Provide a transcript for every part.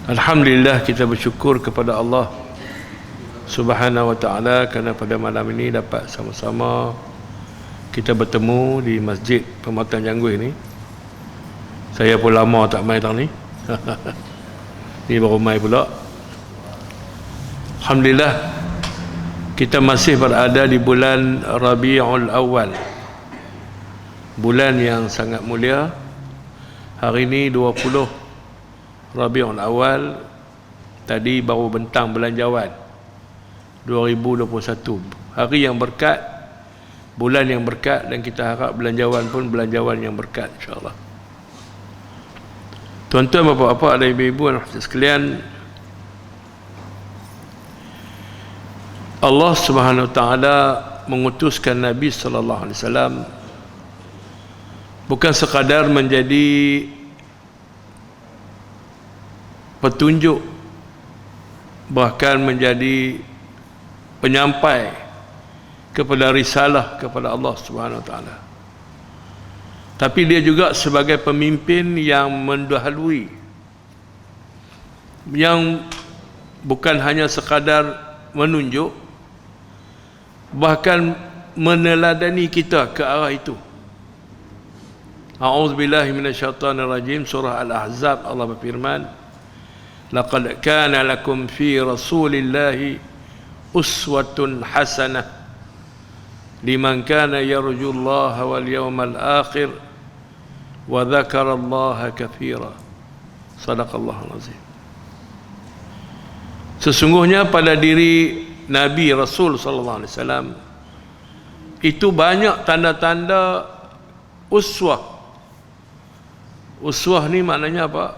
Alhamdulillah, kita bersyukur kepada Allah Subhanahu wa ta'ala kerana pada malam ini dapat sama-sama kita bertemu di Masjid Permata Janggut ini. Saya pun lama tak main tahun ni. Ni baru main pula. Alhamdulillah, kita masih berada di bulan Rabiul Awal, bulan yang sangat mulia. Hari ini 20 Rabiul Awal, tadi baru bentang belanjawan 2021. Hari yang berkat, bulan yang berkat, dan kita harap belanjawan pun belanjawan yang berkat, insya-Allah. Tuan-tuan, bapa-bapa, dan ibu-ibu dan hadirin sekalian, Allah Subhanahu wa taala mengutuskan Nabi sallallahu alaihi wasallam bukan sekadar menjadi petunjuk, bahkan menjadi penyampai kepada risalah kepada Allah Subhanahu wa taala, tapi dia juga sebagai pemimpin yang mendahului, yang bukan hanya sekadar menunjuk, bahkan meneladani kita ke arah itu. A'udzubillahi minasyaitonirrajim. Surah Al-Ahzab, Allah berfirman, laqad kana lakum fi rasulillahi uswatun hasanah liman kana yarjullaha wal yawmal akhir wa dzakarallaha katsira. Sadaqallahul azim. Sesungguhnya pada diri Nabi Rasul sallallahu alaihi wasallam itu banyak tanda-tanda uswah. Uswah ni maknanya apa?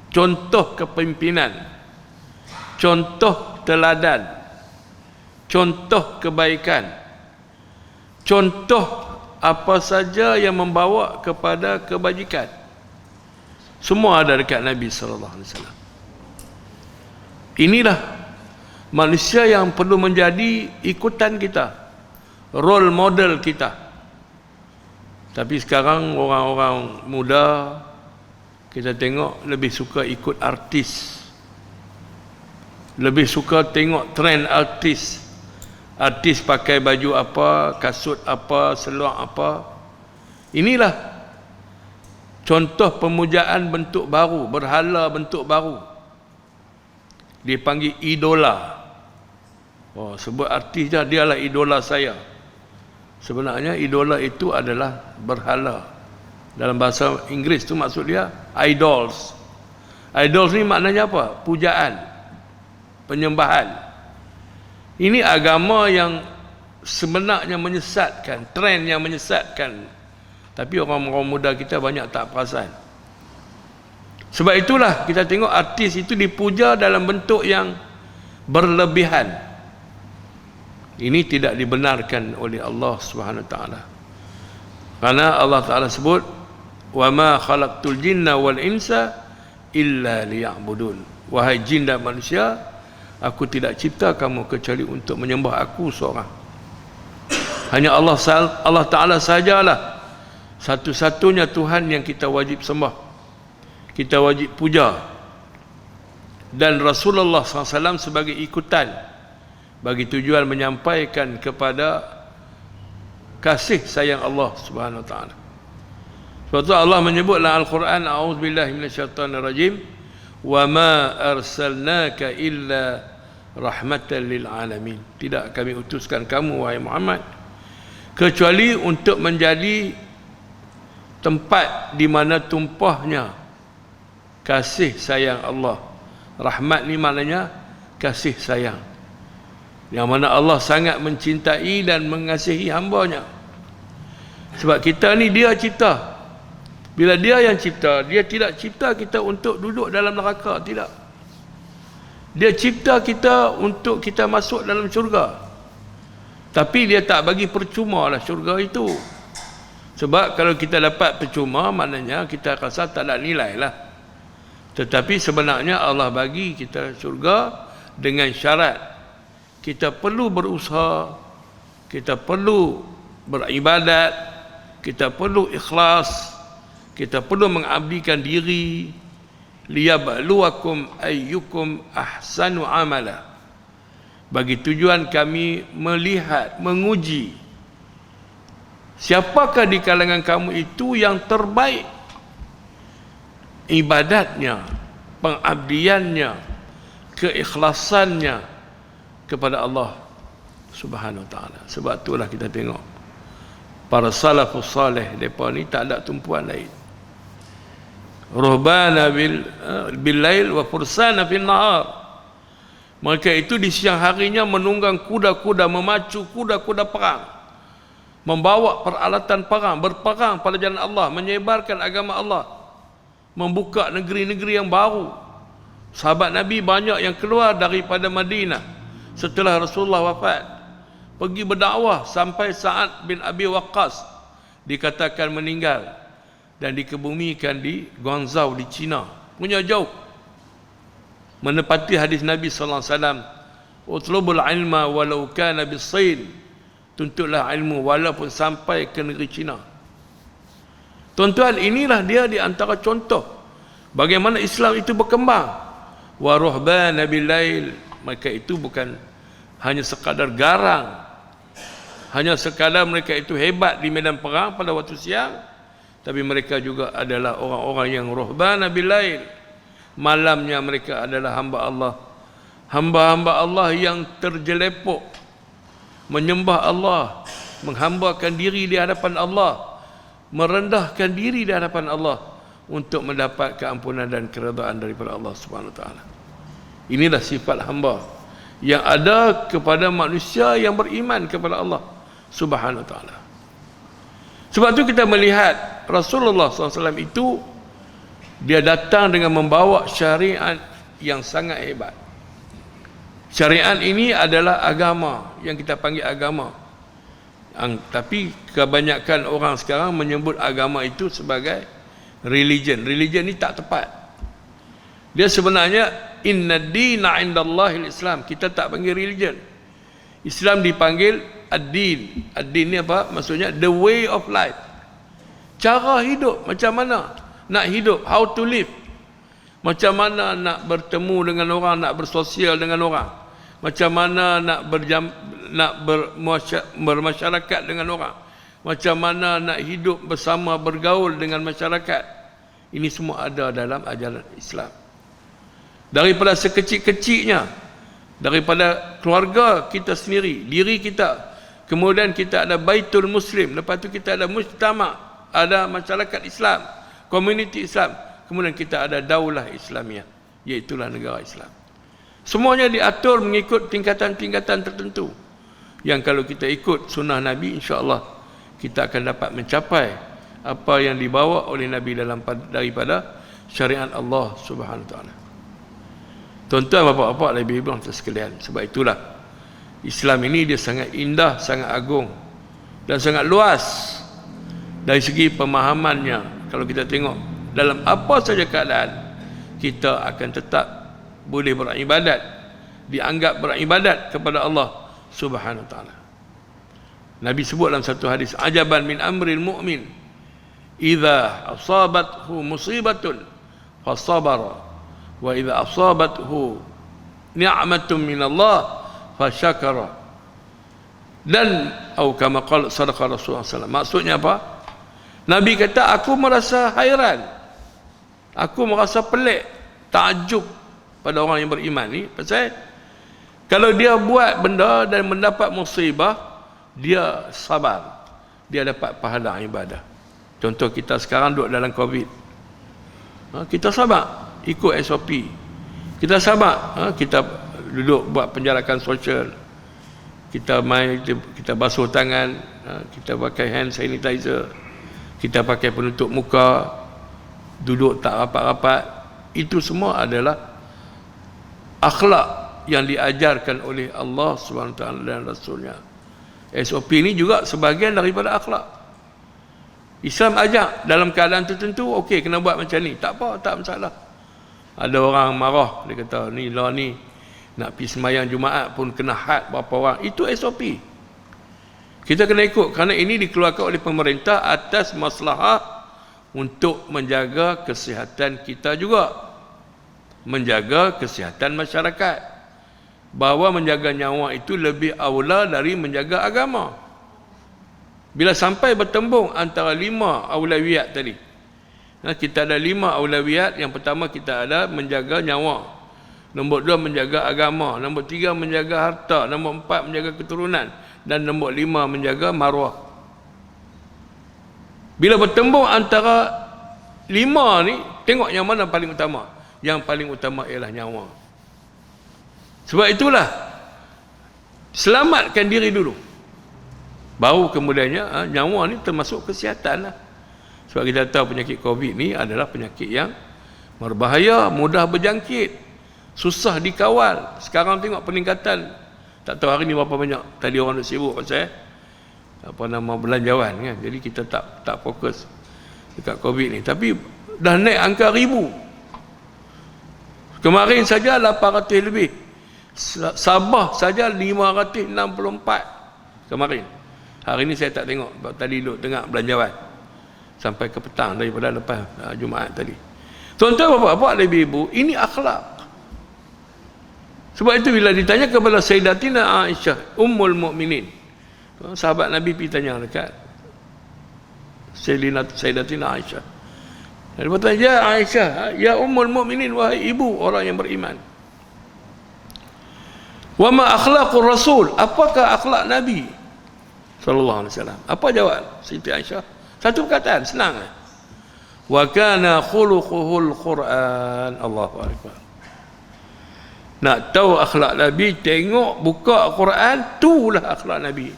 Contoh kepimpinan, contoh teladan, contoh kebaikan, contoh apa saja yang membawa kepada kebajikan, semua ada dekat Nabi sallallahu alaihi wasallam. Inilah manusia yang perlu menjadi ikutan kita, role model kita. Tapi sekarang orang-orang muda, kita tengok lebih suka ikut artis, lebih suka tengok trend artis. Artis pakai baju apa, kasut apa, seluar apa. Inilah contoh pemujaan bentuk baru, berhala bentuk baru. Dipanggil idola. Oh, sebut artis dia lah idola saya. Sebenarnya idola itu adalah berhala. Dalam bahasa Inggeris tu maksud dia idols. Idols ni maknanya apa? Pujaan, penyembahan. Ini agama yang sebenarnya menyesatkan, trend yang menyesatkan. Tapi orang-orang muda kita banyak tak perasan. Sebab itulah kita tengok artis itu dipuja dalam bentuk yang berlebihan. Ini tidak dibenarkan oleh Allah Subhanahu wa taala. Karena Allah Taala sebut, wa ma khalaqtul jinna wal insa illa liya'budun. Wahai jin dan manusia, aku tidak cipta kamu kecuali untuk menyembah aku seorang. Hanya Allah Taala sajalah satu-satunya Tuhan yang kita wajib sembah, kita wajib puja. Dan Rasulullah SAW sebagai ikutan, bagi tujuan menyampaikan kepada kasih sayang Allah Subhanahu wa taala. Sebab tu Allah menyebut dalam Al-Quran, a'udzubillahi minasyaitonirrajim, wa ma arsalnaka illa rahmatan lil alamin. Tidak kami utuskan kamu wahai Muhammad kecuali untuk menjadi tempat di mana tumpahnya kasih sayang Allah. Rahmat ni maknanya kasih sayang, yang mana Allah sangat mencintai dan mengasihi hamba-Nya. Sebab kita ni dia cipta. Bila dia yang cipta, dia tidak cipta kita untuk duduk dalam neraka, tidak. Dia cipta kita untuk kita masuk dalam syurga. Tapi dia tak bagi percuma lah syurga itu. Sebab kalau kita dapat percuma, maknanya kita rasa tak ada nilai lah. Tetapi sebenarnya Allah bagi kita syurga dengan syarat kita perlu berusaha, kita perlu beribadat, kita perlu ikhlas, kita perlu mengabdikan diri liyabluwakum ayyukum ahsanu amala. Bagi tujuan kami melihat, menguji siapakah di kalangan kamu itu yang terbaik ibadatnya, pengabdiannya, keikhlasannya kepada Allah Subhanahu wa taala. Sebab itulah kita tengok para salafus salih, mereka ni tak ada tumpuan lain. Ruhbana bil lail wa fursana fil nahar. Mereka itu di siang harinya menunggang kuda-kuda, memacu kuda-kuda perang, membawa peralatan perang, berperang pada jalan Allah, menyebarkan agama Allah, membuka negeri-negeri yang baru. Sahabat Nabi banyak yang keluar daripada Madinah setelah Rasulullah wafat, pergi berdakwah sampai Sa'ad bin Abi Waqqas dikatakan meninggal dan dikebumikan di Guangzhou di China, punya jauh, menepati hadis Nabi sallallahu alaihi wasallam, utlubul ilma walau kana bis-Sin, tuntutlah ilmu walaupun sampai ke negeri China. Tuan-tuan, inilah dia di antara contoh bagaimana Islam itu berkembang. Wa ruhbana bil lail, mereka itu bukan hanya sekadar garang, hanya sekadar mereka itu hebat di medan perang pada waktu siang, tapi mereka juga adalah orang-orang yang ruhbana bil lail. Malamnya mereka adalah hamba Allah, hamba-hamba Allah yang terjelepuk menyembah Allah, menghambakan diri di hadapan Allah, merendahkan diri di hadapan Allah untuk mendapat keampunan dan keredaan daripada Allah Subhanahu wa taala. Inilah sifat hamba yang ada kepada manusia yang beriman kepada Allah Subhanahu wa taala. Sebab itu kita melihat Rasulullah SAW itu dia datang dengan membawa syariat yang sangat hebat. Syariat ini adalah agama yang kita panggil agama. Tapi kebanyakan orang sekarang menyebut agama itu sebagai religion. Religion ini tak tepat. Dia sebenarnya inna dina indallahil Islam. Kita tak panggil religion. Islam dipanggil ad-din. Ad-din ni apa? Maksudnya the way of life. Cara hidup, macam mana nak hidup, how to live, macam mana nak bertemu dengan orang, nak bersosial dengan orang, macam mana nak bermasyarakat dengan orang, macam mana nak hidup bersama, bergaul dengan masyarakat. Ini semua ada dalam ajaran Islam. Daripada sekecil-kecilnya, daripada keluarga kita sendiri, diri kita, kemudian kita ada Baitul Muslim, lepas tu kita ada mujtama', ada masyarakat Islam, komuniti Islam, kemudian kita ada daulah Islamiah, iaitulah negara Islam. Semuanya diatur mengikut tingkatan-tingkatan tertentu yang kalau kita ikut sunnah Nabi, insya-Allah kita akan dapat mencapai apa yang dibawa oleh Nabi daripada syariat Allah Subhanahu wa taala. Tuan-tuan, bapak-bapak, ibu-ibu sekalian, sebab itulah Islam ini dia sangat indah, sangat agung dan sangat luas dari segi pemahamannya. Kalau kita tengok dalam apa saja keadaan, kita akan tetap boleh beribadat, dianggap beribadat kepada Allah Subhanahu wa taala. Nabi sebut dalam satu hadis, ajaban min amril mu'min idza asabathu musibatun fasabara wa idza asabathu ni'matun min Allah fasyakara. Dan atau kama qala sadaqa Rasulullah sallallahu alaihi wasallam. Maksudnya apa? Nabi kata, aku merasa hairan, aku merasa pelik, takjub pada orang yang beriman ni, pasal kalau dia buat benda dan mendapat musibah, dia sabar, dia dapat pahala ibadah. Contoh kita sekarang duduk dalam COVID, kita sabar ikut SOP, kita sabar, kita duduk buat penjarakan sosial, kita basuh tangan, kita pakai hand sanitizer, kita pakai penutup muka, duduk tak rapat-rapat. Itu semua adalah akhlak yang diajarkan oleh Allah SWT dan Rasulnya. SOP ini juga sebahagian daripada akhlak. Islam ajak dalam keadaan tertentu, okey, kena buat macam ni, tak apa, tak masalah. Ada orang marah, dia kata ni lah ni nak pergi sembahyang Jumaat pun kena had berapa orang. Itu SOP. Kita kena ikut kerana ini dikeluarkan oleh pemerintah atas maslahah untuk menjaga kesihatan kita juga. menjaga kesihatan masyarakat. Bahawa menjaga nyawa itu lebih aula dari menjaga agama. Bila sampai bertembung antara 5 aulawiyat tadi. Kita ada 5 aulawiyat. Yang pertama kita ada menjaga nyawa. Nombor 2 menjaga agama. Nombor 3 menjaga harta. Nombor 4 menjaga keturunan. Dan nombor 5 menjaga maruah. Bila bertembung antara 5 ni, tengok yang mana paling utama. Yang paling utama ialah nyawa. Sebab itulah selamatkan diri dulu, baru kemudiannya nyawa ni termasuk kesihatan lah. Sebab kita tahu penyakit COVID ni adalah penyakit yang berbahaya, mudah berjangkit, susah dikawal. Sekarang tengok peningkatan, tak tahu hari ni berapa banyak. Tadi orang dah sibuk pasal belanjawan kan. Jadi kita tak fokus dekat COVID ni. Tapi dah naik angka 1000. Kemarin saja 800 lebih. Sabah saja 564 kemarin. Hari ni saya tak tengok, tadi duduk tengah belanjawan sampai ke petang daripada lepas Jumaat tadi. Tuan-tuan bapa-bapa dan ibu, ini akhlak. Sebab itu bila ditanya kepada Sayyidatina Aisyah Ummul Mukminin, sahabat Nabi pergi tanya dekat Sayyidatina Aisyah. Dia bertanya, ya Aisyah, ya Ummul Mukminin, wahai ibu orang yang beriman, wa ma akhlaqur rasul, apakah akhlak Nabi sallallahu alaihi wasallam? Apa jawab Siti Aisyah? Satu perkataan, senang. Wa kana khuluquhul Quran. Allahu akbar. Nak tahu akhlak Nabi, tengok buka Quran, itulah akhlak Nabi.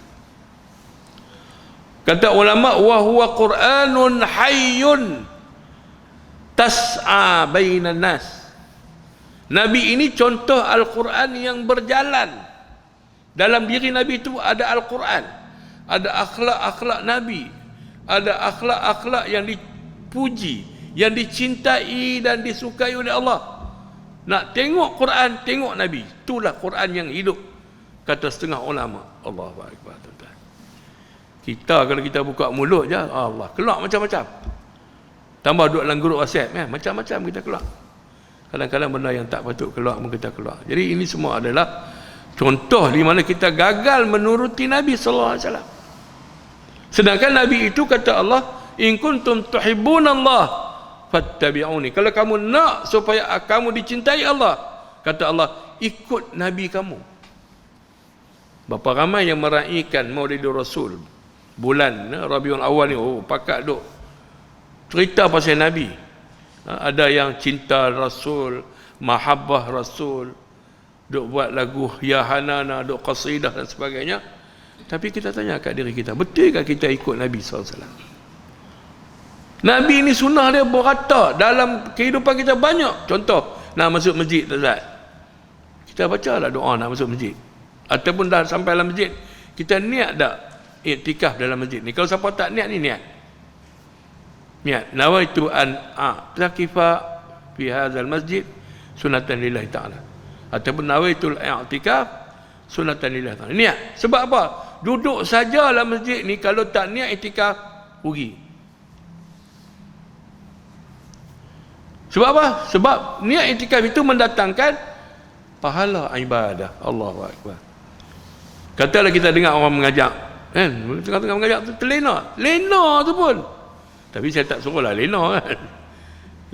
Kata ulama, wa huwa Quranun hayyun tas'a bainan nas. Nabi ini contoh Al-Quran yang berjalan. Dalam diri Nabi itu ada Al-Quran, ada akhlak-akhlak Nabi, ada akhlak-akhlak yang dipuji, yang dicintai dan disukai oleh Allah. Nak tengok Quran, tengok Nabi. Itulah Quran yang hidup, kata setengah ulama. Allahu akbar. Kita kalau kita buka mulut je, Allah, keluar macam-macam. Tambah duduk dalam grup WhatsApp, macam-macam kita keluar. Kadang-kadang benda yang tak patut keluar pun kita keluar. Jadi ini semua adalah contoh di mana kita gagal menuruti Nabi sallallahu alaihi wasallam. Sedangkan Nabi itu kata Allah, in kuntum tuhibbunallah fattabi'uni. Kalau kamu nak supaya kamu dicintai Allah, kata Allah, ikut Nabi kamu. Berapa ramai yang meraihkan Maulidul Rasul bulan Rabiul Awal ni, pakat duk cerita pasal Nabi. Ada yang cinta Rasul, mahabbah Rasul, duk buat lagu Ya Hanana, duk qasidah dan sebagainya. Tapi kita tanya kat diri kita, betulkah kita ikut Nabi SAW? Nabi ni sunnah dia berata dalam kehidupan kita banyak. Contoh, nak masuk masjid, Ustaz, kita bacalah doa nak masuk masjid. Ataupun dah sampai dalam masjid, kita niat tak iktikaf dalam masjid ni? Kalau siapa tak niat ni, niat nawaitu an a'takifa fi hadzal masjid sunatan lillahi ta'ala, ataupun nawaitul i'tikaf sunatan lillahi ta'ala. Niat. Sebab apa? Duduk saja dalam masjid ni, kalau tak niat iktikaf, rugi. Sebab apa? Sebab niat iktikaf itu mendatangkan pahala ibadah. Allahu akbar. Katalah kita dengar orang mengajak, kan, tengah-tengah mengajak tu terlena tu pun. Tapi saya tak suruh lah lena kan.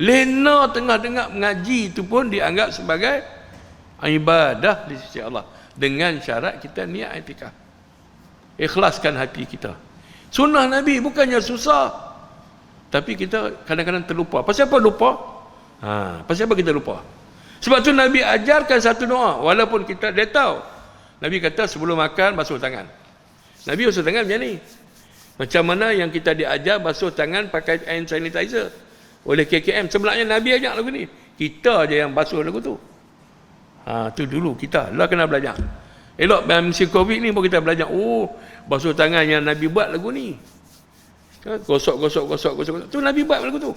Lena tengah dengar mengaji itu pun dianggap sebagai ibadah di sisi Allah. Dengan syarat kita niat iktikaf. Ikhlaskan hati kita. Sunnah Nabi bukannya susah. Tapi kita kadang-kadang terlupa. Pasal apa lupa? Pasal apa kita lupa? Sebab tu Nabi ajarkan satu doa. Walaupun dia tahu. Nabi kata sebelum makan basuh tangan. Nabi basuh tangan macam ni. Macam mana yang kita diajar basuh tangan pakai hand sanitizer oleh KKM. Sebenarnya Nabi ajak lagu ni. Kita je yang basuh lagu tu. Tu dulu kita lah kena belajar. Elok masa COVID ni pun kita belajar. Basuh tangan yang Nabi buat lagu ni. Gosok. Tu Nabi buat lagu tu.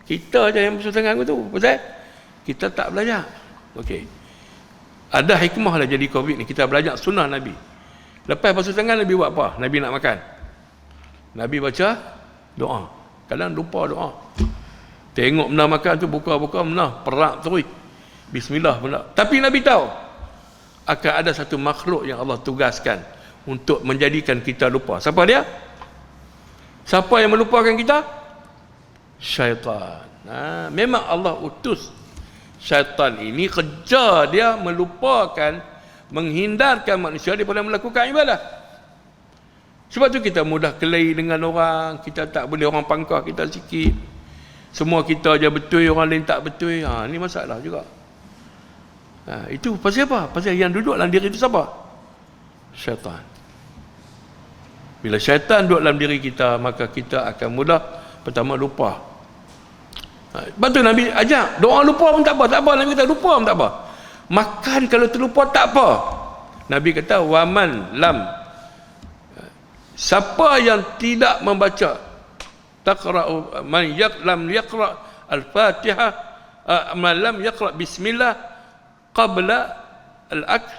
Kita je yang basuh tangan lagu tu. Pasal kita tak belajar. Okey. Ada hikmah lah jadi COVID ni. Kita belajar sunnah Nabi. Lepas basuh tangan Nabi buat apa? Nabi nak makan, Nabi baca doa. Kadang lupa doa. Tengok benda makan tu, buka-buka benda, perak terus. Bismillah benda. Tapi Nabi tahu akan ada satu makhluk yang Allah tugaskan untuk menjadikan kita lupa. Siapa dia? Siapa yang melupakan kita? Syaitan. Memang Allah utus syaitan ini, kerja dia melupakan, menghindarkan manusia daripada melakukan ibadah. Sebab tu kita mudah kelahi dengan orang, kita tak boleh orang pangkah kita sikit. Semua kita je betul, orang lain tak betul. Ni masalah juga. Itu pasal apa? Pasal yang duduk dalam diri itu siapa? Syaitan. Bila syaitan duduk dalam diri kita, maka kita akan mudah pertama lupa. Lepas tu Nabi ajak, doa lupa pun tak apa, tak apa. Nabi kata lupa pun tak apa. Makan kalau terlupa tak apa. Nabi kata waman lam, siapa yang tidak membaca taqra'u man lam yaqra' al-Fatihah, man lam yaqra' bismillah qabla al-akl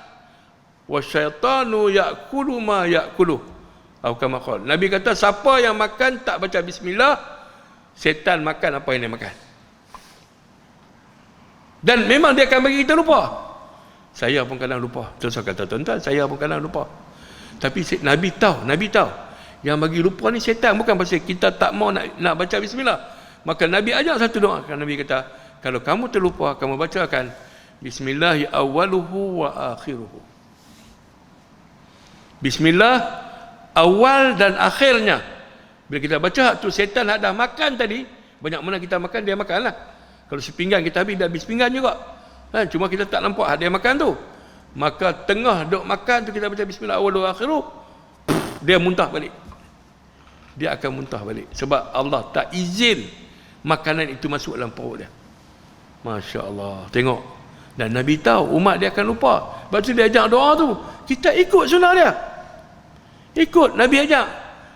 wa syaitanu ya'kulu ma ya'kulu, atau kama qala. Nabi kata siapa yang makan tak baca bismillah, setan makan apa yang dia makan. Dan memang dia akan bagi kita lupa. Saya pun kadang lupa. Terus saya kata tuan-tuan, saya pun kadang lupa. Tapi Nabi tahu yang bagi lupa ni setan, bukan pasal kita tak mau nak baca bismillah. Maka Nabi ajak satu doa. Nabi kata, kalau kamu terlupa, kamu bacakan bismillah awwaluhu wa akhiruhu. Bismillah awal dan akhirnya. Bila kita baca tu, setan dah makan tadi, banyak mana kita makan, dia makanlah. Kalau sepinggan kita habis, dia habis pinggan juga. Cuma kita tak nampak dia makan tu. Maka tengah duk makan tu, kita baca bismillah awwaluhu wa akhiruhu, dia muntah balik. Dia akan muntah balik. Sebab Allah tak izin makanan itu masuk dalam perut dia. Masya Allah. Tengok. Dan Nabi tahu umat dia akan lupa. Sebab tu dia ajak doa tu. Kita ikut sunnah dia. Ikut. Nabi ajak.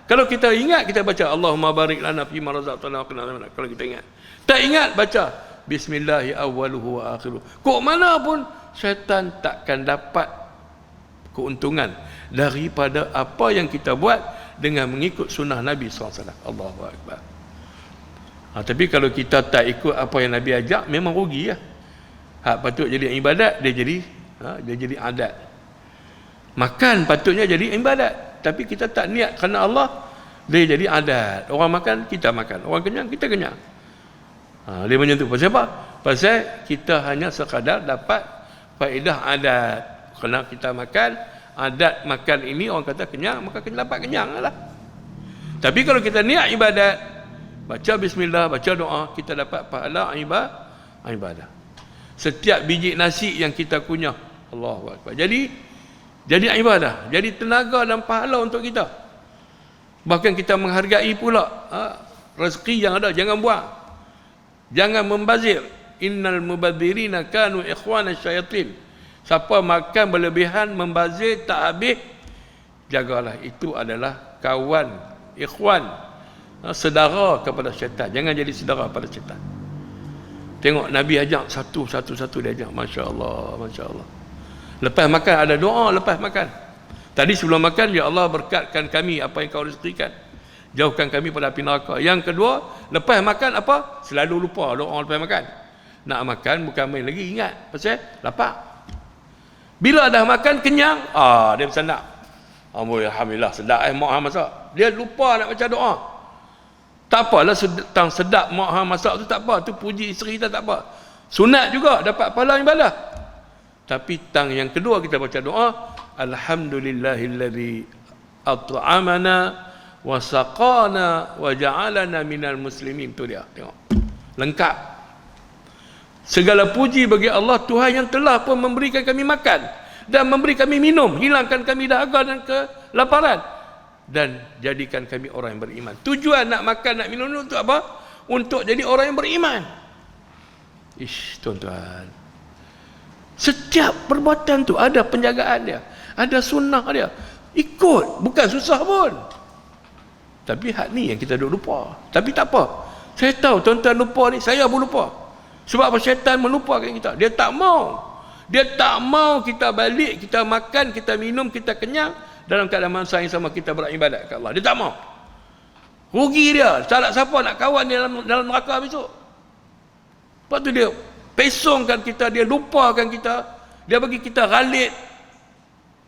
Kalau kita ingat, kita baca Allahumma barik lana fima razaqtana wa qina adzabannar. Kalau kita ingat. Tak ingat, baca bismillahi awwaluhu wa akhiruhu. Kok mana pun syaitan takkan dapat keuntungan daripada apa yang kita buat dengan mengikut sunnah Nabi SAW. Allahu Akbar. Tapi kalau kita tak ikut apa yang Nabi ajak, memang rugi ya. Hak patut jadi ibadat, dia jadi adat. Makan patutnya jadi ibadat, tapi kita tak niat kerana Allah, dia jadi adat. Orang makan, kita makan. Orang kenyang, kita kenyang. Dia macam tu. Pasal apa? Pasal kita hanya sekadar dapat faedah adat. Kerana kita makan, adat makan ini orang kata kenyang, maka kita dapat kenyang lah. Tapi kalau kita niat ibadat, baca bismillah, baca doa, kita dapat pahala ibadah. Setiap biji nasi yang kita kunyah, Allahu Akbar, jadi ibadah, jadi tenaga dan pahala untuk kita. Bahkan kita menghargai pula rezeki yang ada. Jangan buang, jangan membazir. Innal mubadzirina kanu ikhwana syayatin. Siapa makan berlebihan, membazir tak habis, jagalah, itu adalah kawan, ikhwan, sedara kepada syaitan. Jangan jadi sedara pada syaitan. Tengok Nabi ajak satu-satu dia ajak. Masya Allah, Masya Allah. Lepas makan ada doa, lepas makan. Tadi sebelum makan, ya Allah berkatkan kami apa yang kau rezekikan, jauhkan kami pada api neraka. Yang kedua, lepas makan apa? Selalu lupa doa lepas makan. Nak makan bukan main lagi, ingat pasal lapar. Bila dah makan kenyang, dia bersandak. Alhamdulillah sedap mak hang masak. Dia lupa nak baca doa. Tak apalah tang sedap mak hang masak tu, tak apa, tu puji isteri kita, tak apa. Sunat juga dapat pahala ibadah. Tapi tang yang kedua kita baca doa, alhamdulillahillazi at'amana wa saqana wa ja'alana minal muslimin. Tu dia, tengok. Lengkap. Segala puji bagi Allah, Tuhan yang telah pun memberikan kami makan dan memberi kami minum, hilangkan kami dahaga dan kelaparan, dan jadikan kami orang yang beriman. Tujuan nak makan, nak minum untuk apa? Untuk jadi orang yang beriman. Tuan-tuan, setiap perbuatan tu ada penjagaan dia, ada sunnah dia. Ikut, bukan susah pun. Tapi hak ni yang kita duk lupa. Tapi tak apa, saya tahu tuan-tuan lupa ni, saya pun lupa. Sebab apa? Syaitan melupakan kita. Dia tak mau kita balik, kita makan, kita minum, kita kenyang dalam keadaan masa yang sama kita beribadat kepada Allah. Dia tak mau. Rugi dia. Salah siapa nak kawan dia dalam neraka besok. Lepas tu dia pesongkan kita, dia lupakan kita, dia bagi kita ghalit.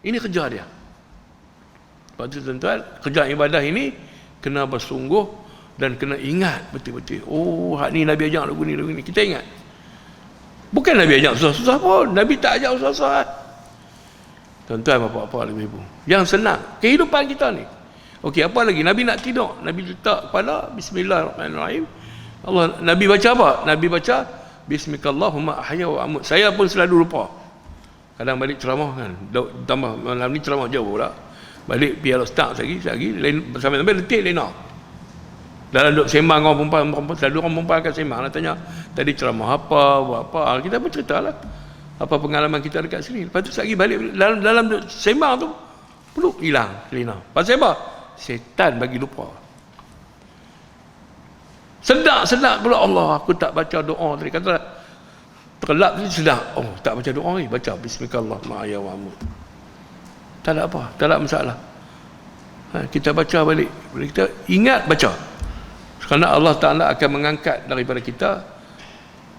Ini kerja dia. Lepas tu tuan-tuan, kerja ibadah ini kena bersungguh dan kena ingat betul-betul. Oh, hak ni Nabi ajak lagu ni. Kita ingat. Bukan Nabi ajak susah-susah pun. Nabi tak ajak susah-susah. Tuan-tuan, bapa-bapa, ibu-ibu. Yang senang. Kehidupan kita ni. Okey, apa lagi? Nabi nak tidur. Nabi letak kepala. Bismillahirrahmanirrahim. Allah, Nabi baca apa? Nabi baca Bismillahumma ahya wa amut. Saya pun selalu lupa. Kadang balik ceramah kan. Tambah malam ni ceramah jauh pula. Balik biar start lagi sampai letih lena. Dalam duk sembang orang perempuan selalu orang perempuan akan sembang nak tanya tadi ceramah apa, buat apa. Kita pun ceritalah apa pengalaman kita dekat sini. Lepas tu lagi balik dalam duk sembang tu perlu hilang lena. Pasal apa? Setan bagi lupa. Sedap pula Allah, aku tak baca doa tadi. Kata terlap ni sedap. Oh, tak baca doa ni, baca bismillahirrahmanirrahim. Tak ada apa, tak ada masalah. Kita baca balik, kita ingat baca. Kerana Allah Ta'ala akan mengangkat daripada kita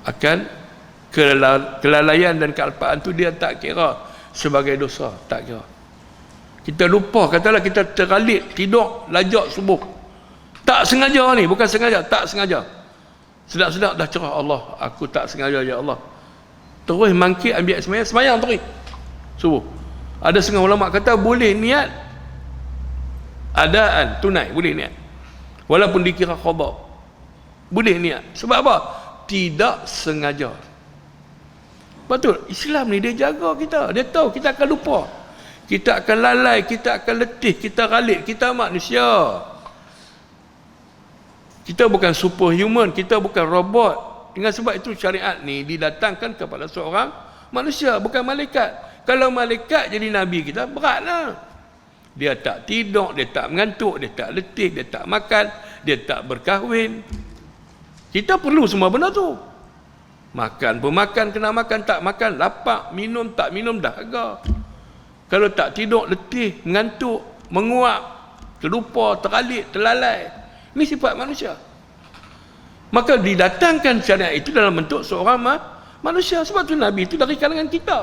akan kelalaian dan kealpaan tu dia tak kira sebagai dosa, tak kira. Kita lupa, katalah kita tergalit tidur lajak subuh. Tak sengaja ni, bukan sengaja, tak sengaja. Sedap-sedap dah cerah, Allah, aku tak sengaja ya Allah. Terus mangkit ambil semayang terus subuh. Ada setengah ulama kata boleh niat adaan tunai, boleh niat walaupun dikira qada, boleh niat. Sebab apa? Tidak sengaja. Betul, Islam ni dia jaga kita. Dia tahu kita akan lupa, kita akan lalai, kita akan letih, kita ghalit. Kita manusia, kita bukan superhuman, kita bukan robot. Dengan sebab itu syariat ni didatangkan kepada seorang manusia, bukan malaikat. Kalau malaikat jadi nabi kita, beratlah. Dia tak tidur, dia tak mengantuk, dia tak letih, dia tak makan, dia tak berkahwin. Kita perlu semua benda tu. Makan pun makan, kena makan, tak makan, lapar, minum, tak minum, dahaga. Kalau tak tidur, letih, mengantuk, menguap, terlupa, tergalit, terlalai. Ini sifat manusia. Maka didatangkan syariat itu dalam bentuk seorang manusia. Sebab tu Nabi itu dari kalangan kita.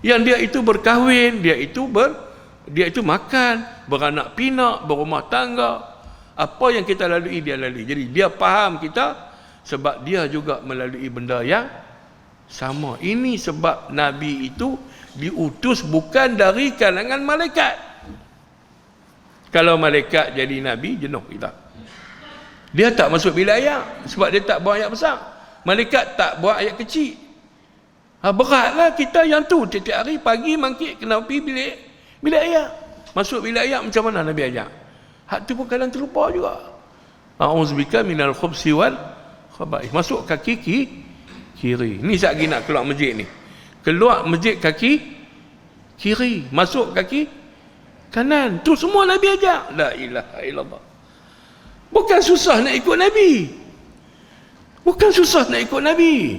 Yang dia itu berkahwin, dia itu makan, beranak pinak, berumah tangga. Apa yang kita lalui dia lalui. Jadi dia faham kita sebab dia juga melalui benda yang sama. Ini sebab Nabi itu diutus bukan dari kalangan malaikat. Kalau malaikat jadi Nabi, jenuh kita. Dia tak masuk bilik ayat sebab dia tak buat ayat besar. Malaikat tak buat ayat kecil. Beratlah kita yang tu setiap hari pagi mangkit kena pergi bilik ayat. Masuk bilik ayat macam mana Nabi ajak? Hak tu pun kadang terlupa juga. A'udzubika minal khubsi wal khaba'ith. Masuk kaki kiri. Ni sekejap lagi nak keluar masjid ni. Keluar masjid kaki kiri, masuk kaki kanan. Tu semua Nabi ajak. La ilaha illallah. Bukan susah nak ikut Nabi. Bukan susah nak ikut Nabi.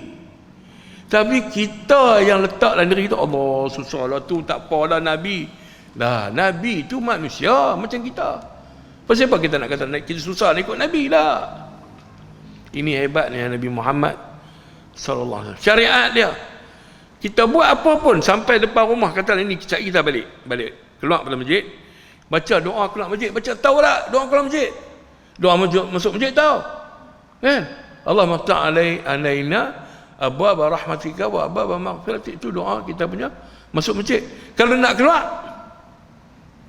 Tapi kita yang letak dalam diri kita, Allah susahlah tu, tak apalah Nabi. Lah, Nabi tu manusia macam kita. Pasal apa kita nak kata kita susah nak ikut Nabi lah. Ini hebatnya Nabi Muhammad sallallahu alaihi wasallam. Syariat dia. Kita buat apa pun sampai depan rumah, kata ini kita balik. Keluar pada masjid, baca doa keluar masjid, baca tahu tak doa keluar masjid. Doa masuk masjid tahu. Kan? Allahumma alaina abwaaba rahmatika wa abwaaba maghfiratik. Itu doa kita punya masuk masjid. Kalau nak keluar,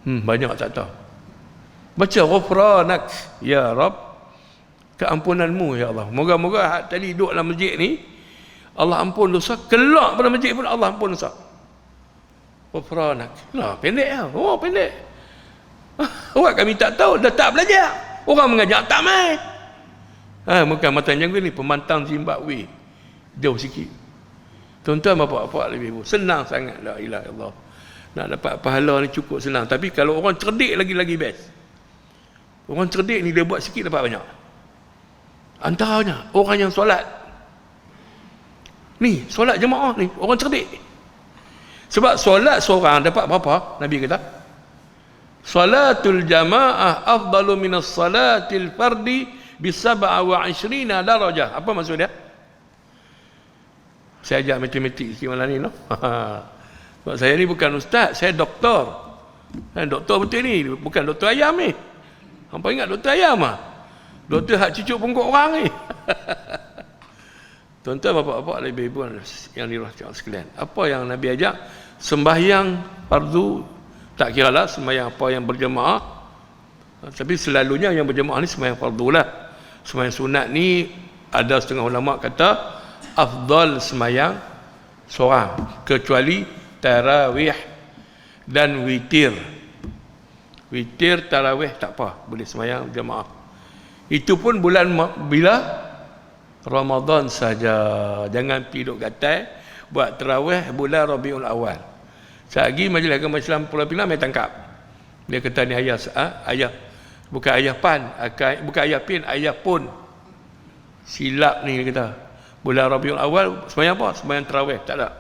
banyak tak tahu. Baca ghufranak ya Rabb, keampunanmu ya Allah. Moga-moga tadi duduk dalam masjid ni Allah ampun dosa, keluar pada masjid pun Allah ampun dosa. Ghufranak. Nah, pendek ah. Oh, pendek. Awak kami tak tahu, dah tak belajar. Orang mengajar tak main. Bukan mata janggut ni pemantang Zimbabwe. Jauh sikit. Tuan-tuan, bapak-bapak, ibu-ibu, senang sangat la ilaha illallah. Nak dapat pahala ni cukup senang. Tapi kalau orang cerdik lagi best. Orang cerdik ni dia buat sikit dapat banyak. Antaranya orang yang solat. Ni solat jemaah ni orang cerdik. Sebab solat seorang dapat berapa? Nabi kata salatul jamaah afdalu minas salatil fardi bi 27 darajah. Apa maksud dia? Saya ajar matematik sikit malam ni, no? Sebab saya ni bukan ustaz, saya doktor. Doktor betul ni, bukan doktor ayam ni. Hampa ingat doktor ayam ah? Doktor hak cucuk pungkuk orang ni. Tuan-tuan, bapak-bapak, ibu-ibu yang dirahmati Allah sekalian. Apa yang Nabi ajak? Sembahyang fardu, tak kira lah sembahyang apa yang berjemaah. Tapi selalunya yang berjemaah ni sembahyang fardu lah. Sembahyang sunat ni ada setengah ulama kata afdal sembahyang seorang, kecuali tarawih dan witir. Witir, tarawih tak apa, boleh sembahyang jemaah. Itu pun bulan bila? Ramadan saja. Jangan pergi duk gatai buat tarawih bulan Rabiul Awal. Sehari Majlis Agama Islam Pulau Pinang main tangkap. Dia kata ni ayah bukan ayah pan, bukan ayah pin, ayah pun. Silap ni dia kata. Bulan Rabiul Awal sembahyang apa? Sembahyang tarawih, tak ada.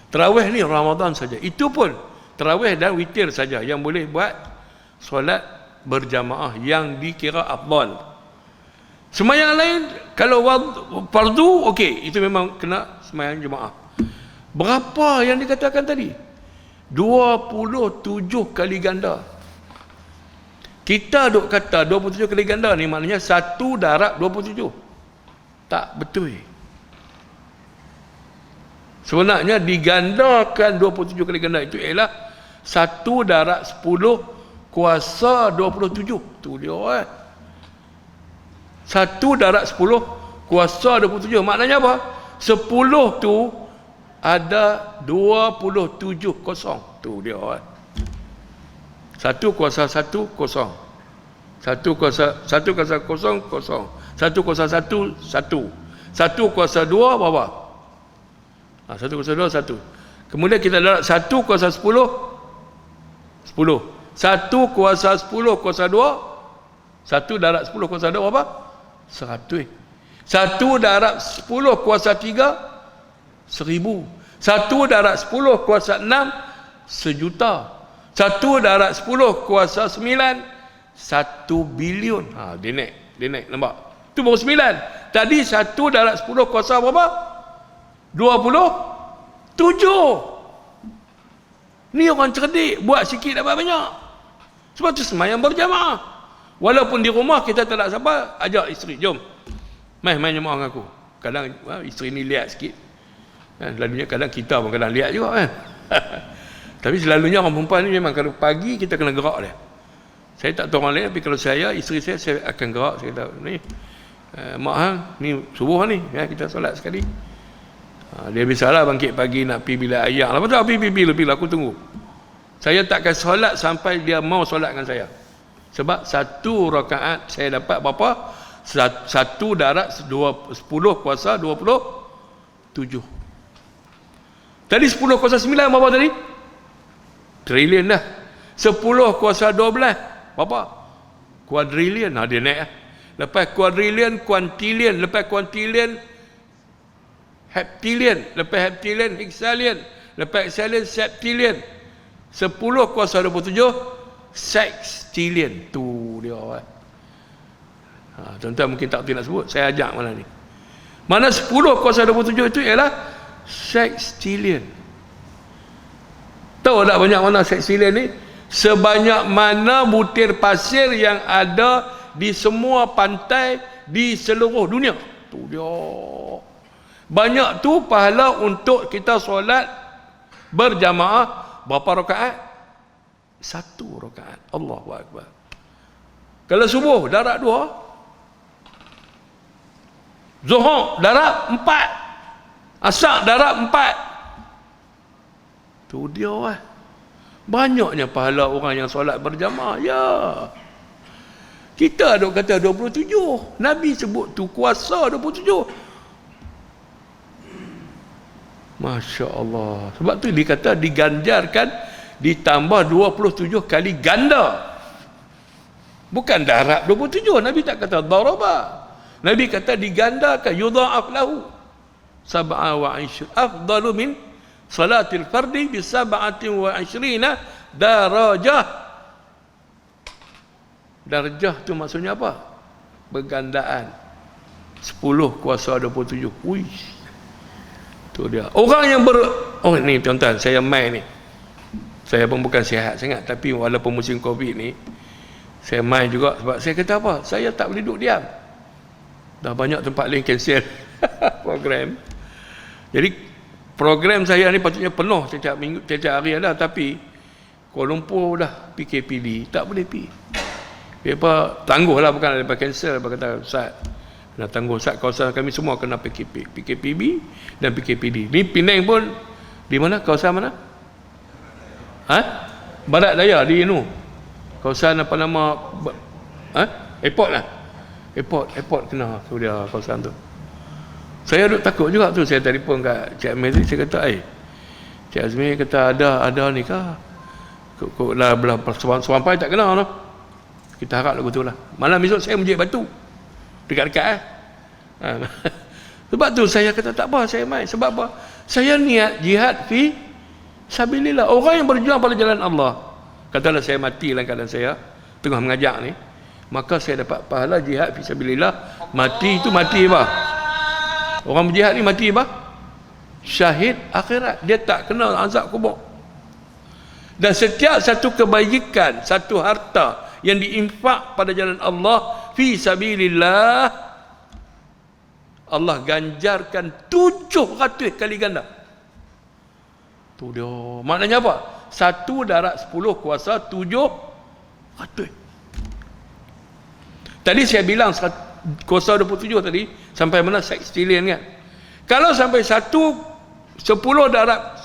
Tarawih ni Ramadan saja. Itu pun tarawih dan witir saja yang boleh buat solat berjamaah yang dikira afdal. Sembahyang lain kalau fardu okey, itu memang kena sembahyang jemaah. Berapa yang dikatakan tadi? 27 kali ganda. Kita duk kata 27 kali ganda ni maknanya 1 darab 27. Tak betul. Sebenarnya digandakan 27 kali ganda itu ialah 1 darab 10 kuasa 27. Tu dia 1 darab 10 kuasa 27. Maknanya apa? 10 tu ada 27 kosong. Tu dia 1 kuasa 1 kosong. 1 kuasa kosong kosong. 1 kuasa 1 1. 1 kuasa 2 berapa? 1 kuasa 2 1. Kemudian kita dapat 1 kuasa 10 10. 1 kuasa 10 kuasa 2 1 darab 10 kuasa 2 berapa? 100. 1 darab 10 kuasa 3 1000. 1 darab 10 kuasa 6 1,000,000. 1 darab 10 kuasa 9 1 bilion. Dia naik nampak? Tu baru 9. Tadi 1 darab 10 kuasa berapa? 27. Ni orang cerdik, buat sikit dapat banyak. Sebab tu sembahyang berjamaah. Walaupun di rumah kita tak nak siapa, ajak isteri, jom main jemaah dengan aku. Kadang isteri ni lihat sikit kan, selalunya kadang kita pun kadang lihat juga kan. Tapi selalunya orang perempuan ni memang kalau pagi kita kena gerak dia. Saya tak tahu orang lain, tapi kalau saya, isteri saya akan gerak. Saya kata ni mak ni subuh ni ya, kita solat sekali. Dia biasalah bangkit pagi nak pergi bilik air lah, betul, pergi aku tunggu. Saya takkan solat sampai dia mau solat dengan saya. Sebab 1 rakaat saya dapat berapa? 1 darab 10 kuasa 27. Tadi 10 kuasa 9 berapa tadi? Trilion dah. 10 kuasa 12 berapa? Kuadrilion. Dia naik lah. Lepas kuadrilion, kuantilion. Lepas kuantilion, heptilion. Lepas heptilion, heksalion. Lepas heksalion, septilion. 10 kuasa 27 sextillion. Tu dia tuan-tuan mungkin tak betul nak sebut, saya ajak malam ni. Mana 10 kuasa 27 itu ialah sextillion. Tahu tak banyak mana sextillion ni? Sebanyak mana butir pasir yang ada di semua pantai di seluruh dunia. Tu dia. Banyak tu pahala untuk kita solat berjamaah. Berapa rakaat? 1 rakaat. Allahu Akbar. Kalau subuh darab 2, Zuhur darab 4, Asar darab 4. Tu dia banyaknya pahala orang yang solat berjamaah. Ya. Kita duk kata 27. Nabi sebut tu kuasa 27. Masya Allah. Sebab tu dikata diganjarkan ditambah 27 kali ganda. Bukan darab 27. Nabi tak kata daraba. Nabi kata digandakan, yudha'af lahu 27. Afdalu min salatil fardi bi 27 darajah. Darjah tu maksudnya apa? Bergandaan. 10 kuasa 27. Uish. Tu dia. Orang yang oh ni tuan-tuan, saya mai ni. Saya pun bukan sihat sangat, tapi walaupun musim Covid ni, saya mai juga sebab saya kata apa? Saya tak boleh duduk diam. Dah banyak tempat lain cancel program. Jadi program saya ni patutnya penuh setiap minggu, setiap hari ada, tapi Kuala Lumpur dah PKPD, tak boleh pergi. Apa tangguh lah, bukan ada cancel, apa kata Ustaz. Nak tangguh Ustaz, kawasan kami semua kena PKPB dan PKPD. Ni Penang pun di mana? Kawasan mana? Barat Daya di kawasan apa nama? Airport lah. Airport kena tu dia kawasan tu. Saya duk takut juga tu. Saya telefon kat Cik Azmi, saya kata, Cik Azmi kata ada ni kah? Kok lah belah Sampai tak kena no. Kita harap lagu tu lah. Malam esok saya menjahit batu. Dekat-dekat Sebab tu saya kata tak apa, saya mai. Sebab apa? Saya niat jihad fi sabilillah. Orang yang berjuang pada jalan Allah. Katalah saya mati dalam keadaan saya tengah mengajak ni, maka saya dapat pahala jihad fi sabilillah. Mati itu mati apa? Orang berjihad ni mati apa? Syahid akhirat. Dia tak kena azab kubur. Dan setiap satu kebajikan, satu harta yang diinfak pada jalan Allah fi sabilillah, Allah ganjarkan 700 kali ganda. Tu dia. Maknanya apa? 1 darab 10 kuasa 700. Tadi saya bilang kuasa 27 tadi sampai mana? Sextillion kan? Kalau sampai 1 darab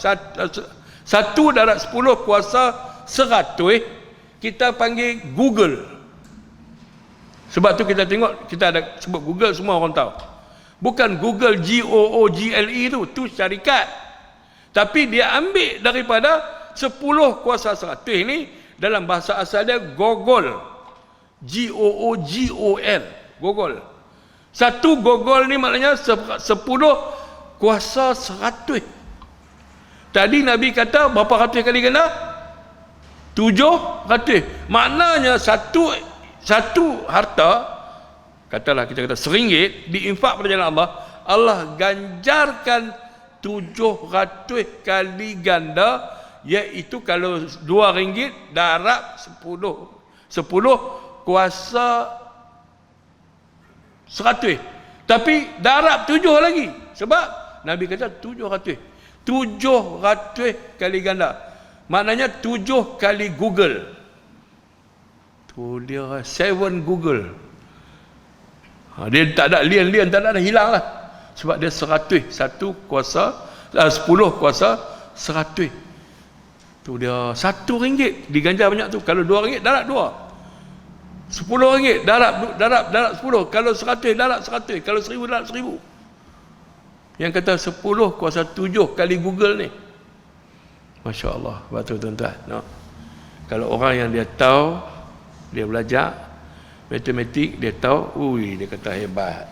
10 kuasa 100, kita panggil Google. Sebab tu kita tengok, kita ada sebut Google, semua orang tahu. Bukan Google Google tu syarikat. Tapi dia ambil daripada 10 kuasa 100 ni, dalam bahasa asal dia Gogol. Googol. Gogol. Satu Gogol ni maknanya 10 kuasa 100. Tadi Nabi kata berapa ratus kali ganda? 700. Maknanya satu harta, katalah kita kata RM1 diinfak pada jalan Allah, Allah ganjarkan 700 kali ganda, iaitu kalau RM2 darab 10 kuasa 100. Tapi darab 7 lagi. Sebab Nabi kata 700 kali ganda. Maknanya 7 kali Google. Tu dia 7 Google. Dia tak ada lian tak ada, hilang lah. Sebab dia 100. 10 kuasa 100. Tu dia RM1 diganjar banyak tu. Kalau RM2 darab 2. RM10 darab 10. Kalau 100 darab 100. Kalau 1000 darab 1000. Yang kata 10 kuasa 7 kali Google ni. Masya Allah. Betul tuan-tuan. No. Kalau orang yang dia tahu, dia belajar matematik, dia tahu, dia kata hebat.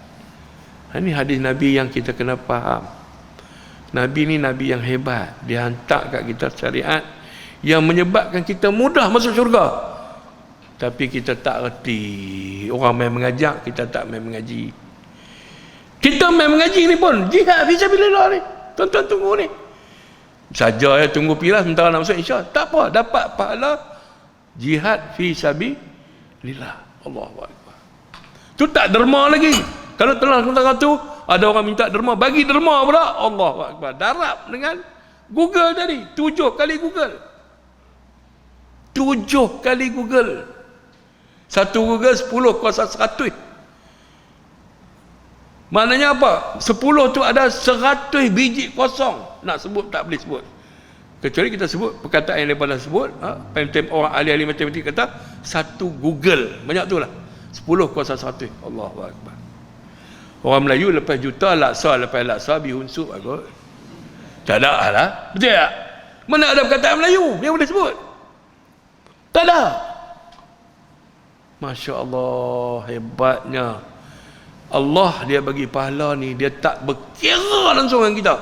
Ini hadis Nabi yang kita kena faham. Nabi ni Nabi yang hebat. Dia hantar kat kita syariat yang menyebabkan kita mudah masuk syurga. Tapi kita tak reti. Orang main mengajak, kita tak main mengaji. Kita main mengaji ni pun jihad fisabilillah ni. Tuan-tuan tunggu ni. Saja ya tunggu pilah sementara nak masuk insya. Tak apa, dapat pahala jihad fisabilillah. Allahu akbar. Tu tak derma lagi. Kalau telah sementara tu ada orang minta derma, bagi derma pula. Allahu akbar. Darab dengan Google tadi. 7 kali Google. 7 kali Google. Satu Google 10 kuasa 100. Maknanya apa? 10 tu ada 100 biji kosong. Nak sebut tak boleh sebut. Kecuali kita sebut perkataan yang daripada sebut. Orang ahli-ahli matematik kata satu Google. Banyak tu lah. 10 kuasa 100. Allahu akbar. Orang Melayu lepas juta laksa, lepas laksa bihunsup aku. Tak ada lah. Betul tak? Mana ada perkataan Melayu yang boleh sebut? Tak ada. Masya Allah, hebatnya Allah. Dia bagi pahala ni, dia tak berkira langsung dengan kita.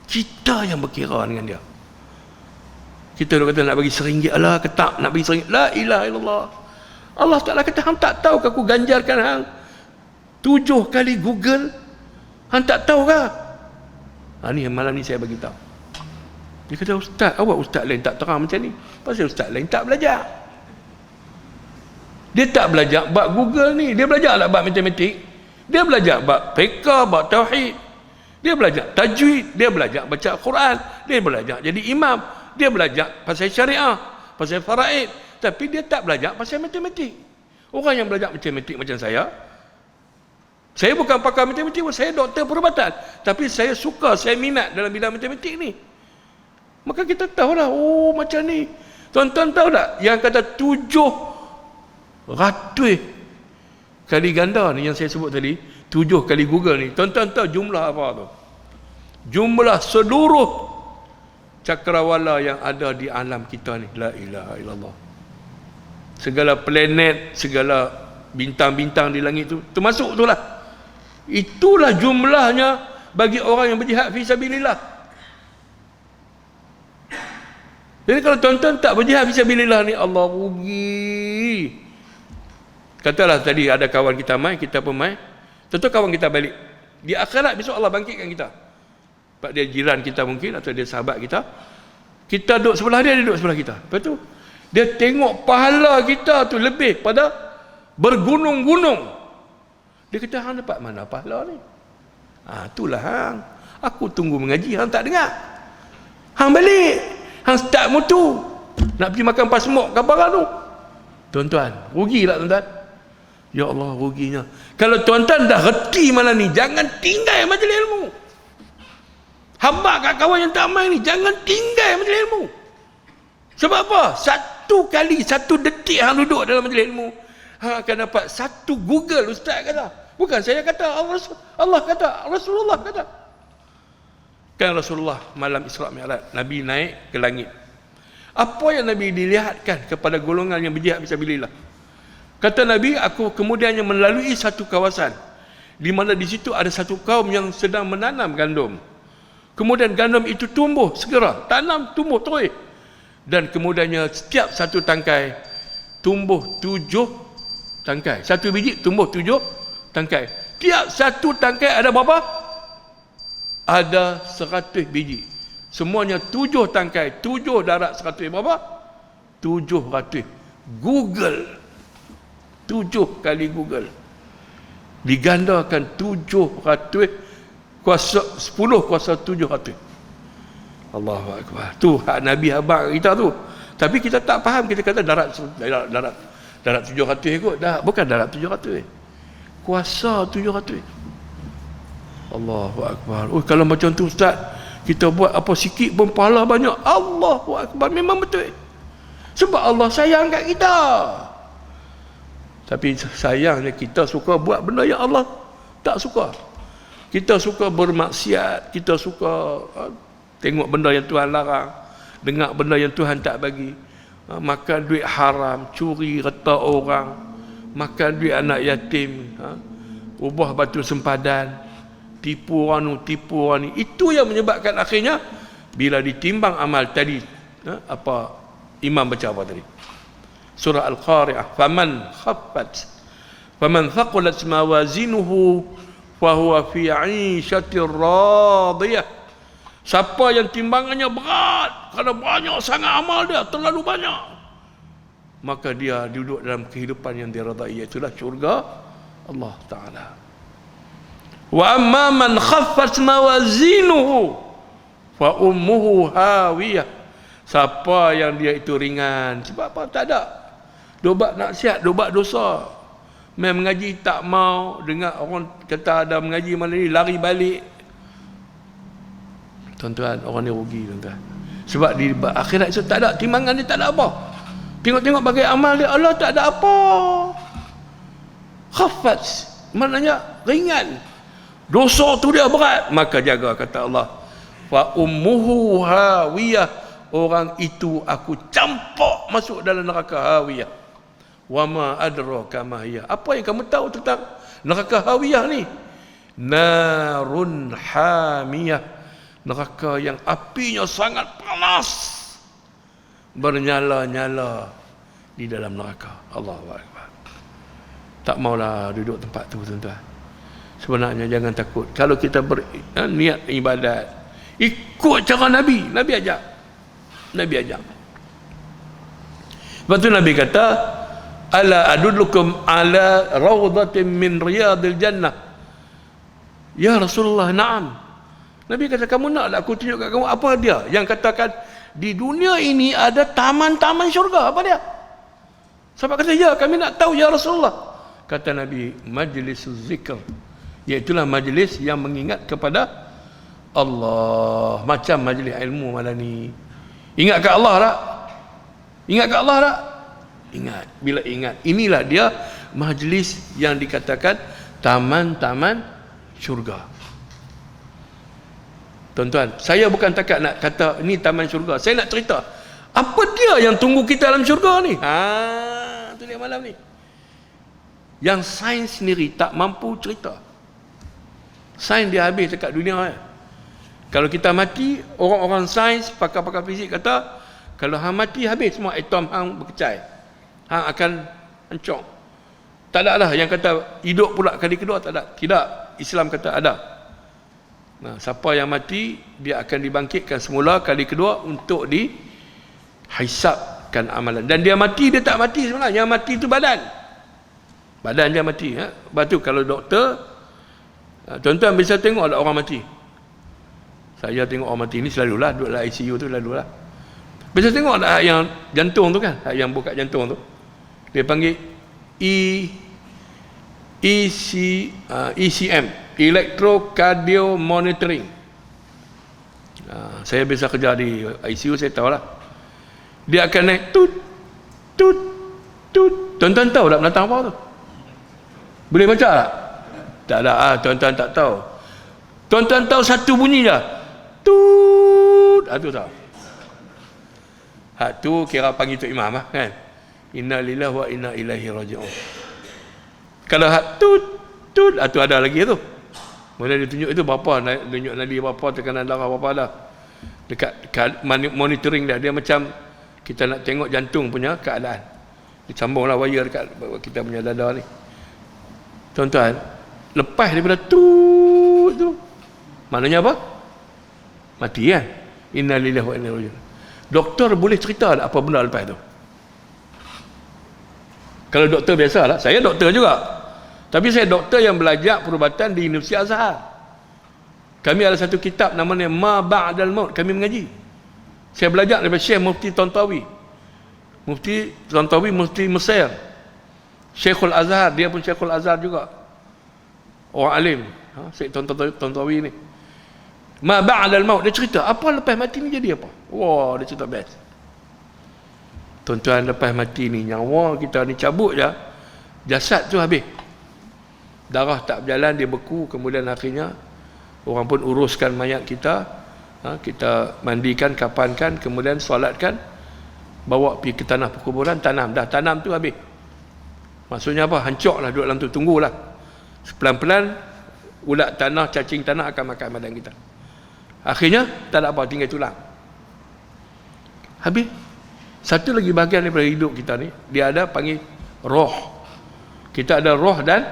Kita yang berkira dengan dia. Kita dah kata nak bagi RM1, Allah kata nak bagi RM1, la ilaha illallah. Allah Ta'ala kata, hang tak tahu ke aku ganjarkan hang 7 kali Google? Hang tak tahu ke? Ni malam ni saya bagi tahu. Dia kata, ustaz, awak ustaz lain tak terang macam ni. Pasal ustaz lain tak belajar. Dia tak belajar bab Google ni. Dia belajar lah bab matematik. Dia belajar bab fiqh, bab tauhid. Dia belajar tajwid. Dia belajar baca Quran. Dia belajar jadi imam. Dia belajar pasal syariah, pasal faraid. Tapi dia tak belajar pasal matematik. Orang yang belajar matematik macam saya bukan pakar matematik, saya doktor perubatan. Tapi saya suka, saya minat dalam bidang matematik ni. Maka kita tahulah, oh macam ni. Tuan-tuan tahu tak, yang kata 700 kali ganda ni yang saya sebut tadi, 7 kali Google ni. Tuan-tuan tahu jumlah apa tu? Jumlah seluruh cakrawala yang ada di alam kita ni. La ilaha illallah. Segala planet, segala bintang-bintang di langit tu, termasuk itulah. Itulah jumlahnya bagi orang yang berjihad fi sabilillah. Jadi kalau tuan-tuan tak berjihad fi sabilillah ni, Allah rugi. Katalah tadi ada kawan kita mai, kita pun mai. Tentu kawan kita balik. Di akhirat besok Allah bangkitkan kita. Sebab dia jiran kita mungkin, atau dia sahabat kita. Kita duduk sebelah dia, dia duduk sebelah kita. Lepas tu dia tengok pahala kita tu lebih pada bergunung-gunung. Dia kata, hang dapat mana pahala ni? Itulah hang. Aku tunggu mengaji, hang tak dengar. Hang balik, hang start mutu nak pergi makan pasmok ke barang tu. Tuan-tuan, rugi tak tuan-tuan? Ya Allah, ruginya. Kalau tuan-tuan dah reti malam ni, jangan tinggal majlis ilmu. Hamba kat kawan yang tak main ni, jangan tinggal majlis ilmu. Sebab apa? Satu kali, satu detik hang duduk dalam majlis ilmu, hang akan dapat satu Google. Ustaz kata, bukan saya kata, Allah kata, Rasulullah kata. Kan Rasulullah malam Isra' Mi'raj, Nabi naik ke langit. Apa yang Nabi dilihatkan kepada golongan yang berjihad fisabilillah? Kata Nabi, aku kemudiannya melalui satu kawasan di mana di situ ada satu kaum yang sedang menanam gandum. Kemudian gandum itu tumbuh segera, tanam tumbuh terus. Dan kemudiannya setiap satu tangkai tumbuh 7 tangkai. Satu biji tumbuh 7 tangkai. Tiap satu tangkai ada berapa? Ada 100 biji. Semuanya 7 tangkai. 7 darat 100 berapa? 700. Google. 7 kali Google. Digandakan 700 kuasa 10 kuasa 700. Allahu Akbar. Tu hak Nabi abang kita tu. Tapi kita tak faham, kita kata darat 700 ikut. Dah, bukan darat 700. Kuasa 700. Allahu Akbar. Oh, kalau macam tu ustaz, kita buat apa sikit pun pahala banyak. Allahu Akbar, memang betul. Sebab Allah sayang kat kita. Tapi sayangnya kita suka buat benda yang Allah tak suka. Kita suka bermaksiat, kita suka tengok benda yang Tuhan larang, dengar benda yang Tuhan tak bagi, makan duit haram, curi harta orang, makan duit anak yatim, ubah batu sempadan, tipu orang tu, tipu orang ni. Itu yang menyebabkan akhirnya bila ditimbang amal tadi, apa imam baca apa tadi? Surah Al-Qari'ah, faman thaqulat mawazinuhu fahuwa fi 'ishatir radiyah. Siapa yang timbangannya berat, kerana banyak sangat amal dia, terlalu banyak, maka dia duduk dalam kehidupan yang diredai, iaitu syurga Allah Ta'ala. Wa amma man khaffat mawazinuhu fa ummuhu hawiyah. Siapa yang dia itu ringan, sebab apa? Tak ada dobat nasihat, dobat dosa, main mengaji tak mau, dengar orang kata ada mengaji malam ni lari balik. Tuan-tuan, orang ni rugi tuan-tuan. Sebab di akhirat itu tak ada timbangan, dia tak ada apa. Tengok-tengok bagi amal dia, Allah tak ada apa. Khaffat maknanya ringan, dosa tu dia berat, maka jaga, kata Allah. Fa ummuhu hawiyah, orang itu aku campak masuk dalam neraka hawiyah. Wa ma adraka ma hiya, apa yang kamu tahu tentang neraka hawiyah ni? Narun hamiyah, neraka yang apinya sangat panas, bernyala-nyala di dalam neraka. Allahu Akbar. Tak maulah duduk tempat tu tuan-tuan. Sebenarnya jangan takut. Kalau kita berniat ibadat, Ikut cara Nabi. Nabi ajak. Lepas tu Nabi kata, ala adullukum ala rawdatin min riyadil jannah. Ya Rasulullah, na'am. Nabi kata, kamu nak tak aku tunjuk kat kamu apa dia yang katakan di dunia ini ada taman-taman syurga? Apa dia? Sahabat kata, ya kami nak tahu ya Rasulullah. Kata Nabi, majlis zikr, iaitulah majlis yang mengingat kepada Allah, macam majlis ilmu malam ni. Ingat kat Allah tak? Ingat kat Allah tak? Ingat. Bila ingat, inilah dia majlis yang dikatakan taman-taman syurga. Tuan-tuan, saya bukan takat nak kata ni taman syurga. Saya nak cerita apa dia yang tunggu kita dalam syurga ni. Tu dia malam ni. Yang sains sendiri tak mampu cerita. Sains dia habis dekat dunia. Kalau kita mati, orang-orang sains, pakar-pakar fizik kata, kalau hang mati habis semua atom hang berkecai. Hang akan hancur. Tak ada lah yang kata hidup pula kali kedua, tak ada. Tidak, Islam kata ada. Nah, siapa yang mati, dia akan dibangkitkan semula kali kedua untuk dihisapkan amalan. Dan dia mati, dia tak mati sebenarnya. Yang mati itu badan. Badan dia mati. Lepas tu kalau doktor, tuan-tuan bisa tengok ada orang mati. Saya tengok orang mati ni selalulah duduk dalam ICU tu, selalulah. Bisa tengok ada yang jantung tu kan, yang buka jantung tu. Dia panggil ECM, Electrocardio Monitoring. Saya biasa kerja di ICU, saya tahu lah. Dia akan naik tut. Tuan-tuan tahu tak binatang apa tu? Boleh baca tak? Tak ada. Tuan-tuan tak tahu. Tuan-tuan tahu satu bunyi je. Tut. Tu tahu. Hak tu kira panggil Tok Imam lah kan. Inna lillahi wa inna ilaihi raji'un. Kalau hak tut tu ada lagi tu. Mana dia tunjuk itu berapa, tunjuk nadi berapa, tekanan darah berapa dah. Dekat monitoring dia macam kita nak tengok jantung punya keadaan. Disambunglah wire dekat kita punya dada ni. Tuan-tuan, lepas daripada tut tu, maknanya apa? Mati kan? Inna lillahi wa inna ilaihi raji'un. Doktor boleh cerita tak apa benda lepas tu? Kalau doktor biasa lah, saya doktor juga. Tapi saya doktor yang belajar perubatan di Universiti Azhar. Kami ada satu kitab namanya Ma Ba'dal Maut, kami mengaji. Saya belajar daripada Syekh Mufti Tantawi. Mufti Tantawi, Mufti Mesir. Syekhul Azhar, dia pun Syekhul Azhar juga. Orang alim. Syekh Tantawi ni. Ma ba'dal maut, dia cerita apa lepas mati ni jadi apa. Wah, dia cerita best. Tuan-tuan, lepas mati ni nyawa kita ni cabut je, jasad tu habis, darah tak berjalan, dia beku. Kemudian akhirnya orang pun uruskan mayat kita, kita mandikan, kapankan, kemudian solatkan, bawa pergi ke tanah perkuburan, tanam. Dah tanam tu habis. Maksudnya apa? Hancur lah duduk dalam tu, tunggulah. Pelan-pelan ulat tanah, cacing tanah akan makan badan kita. Akhirnya tak ada apa, tinggal tulang. Habis. Satu lagi bahagian daripada hidup kita ni, dia ada panggil roh. Kita ada roh dan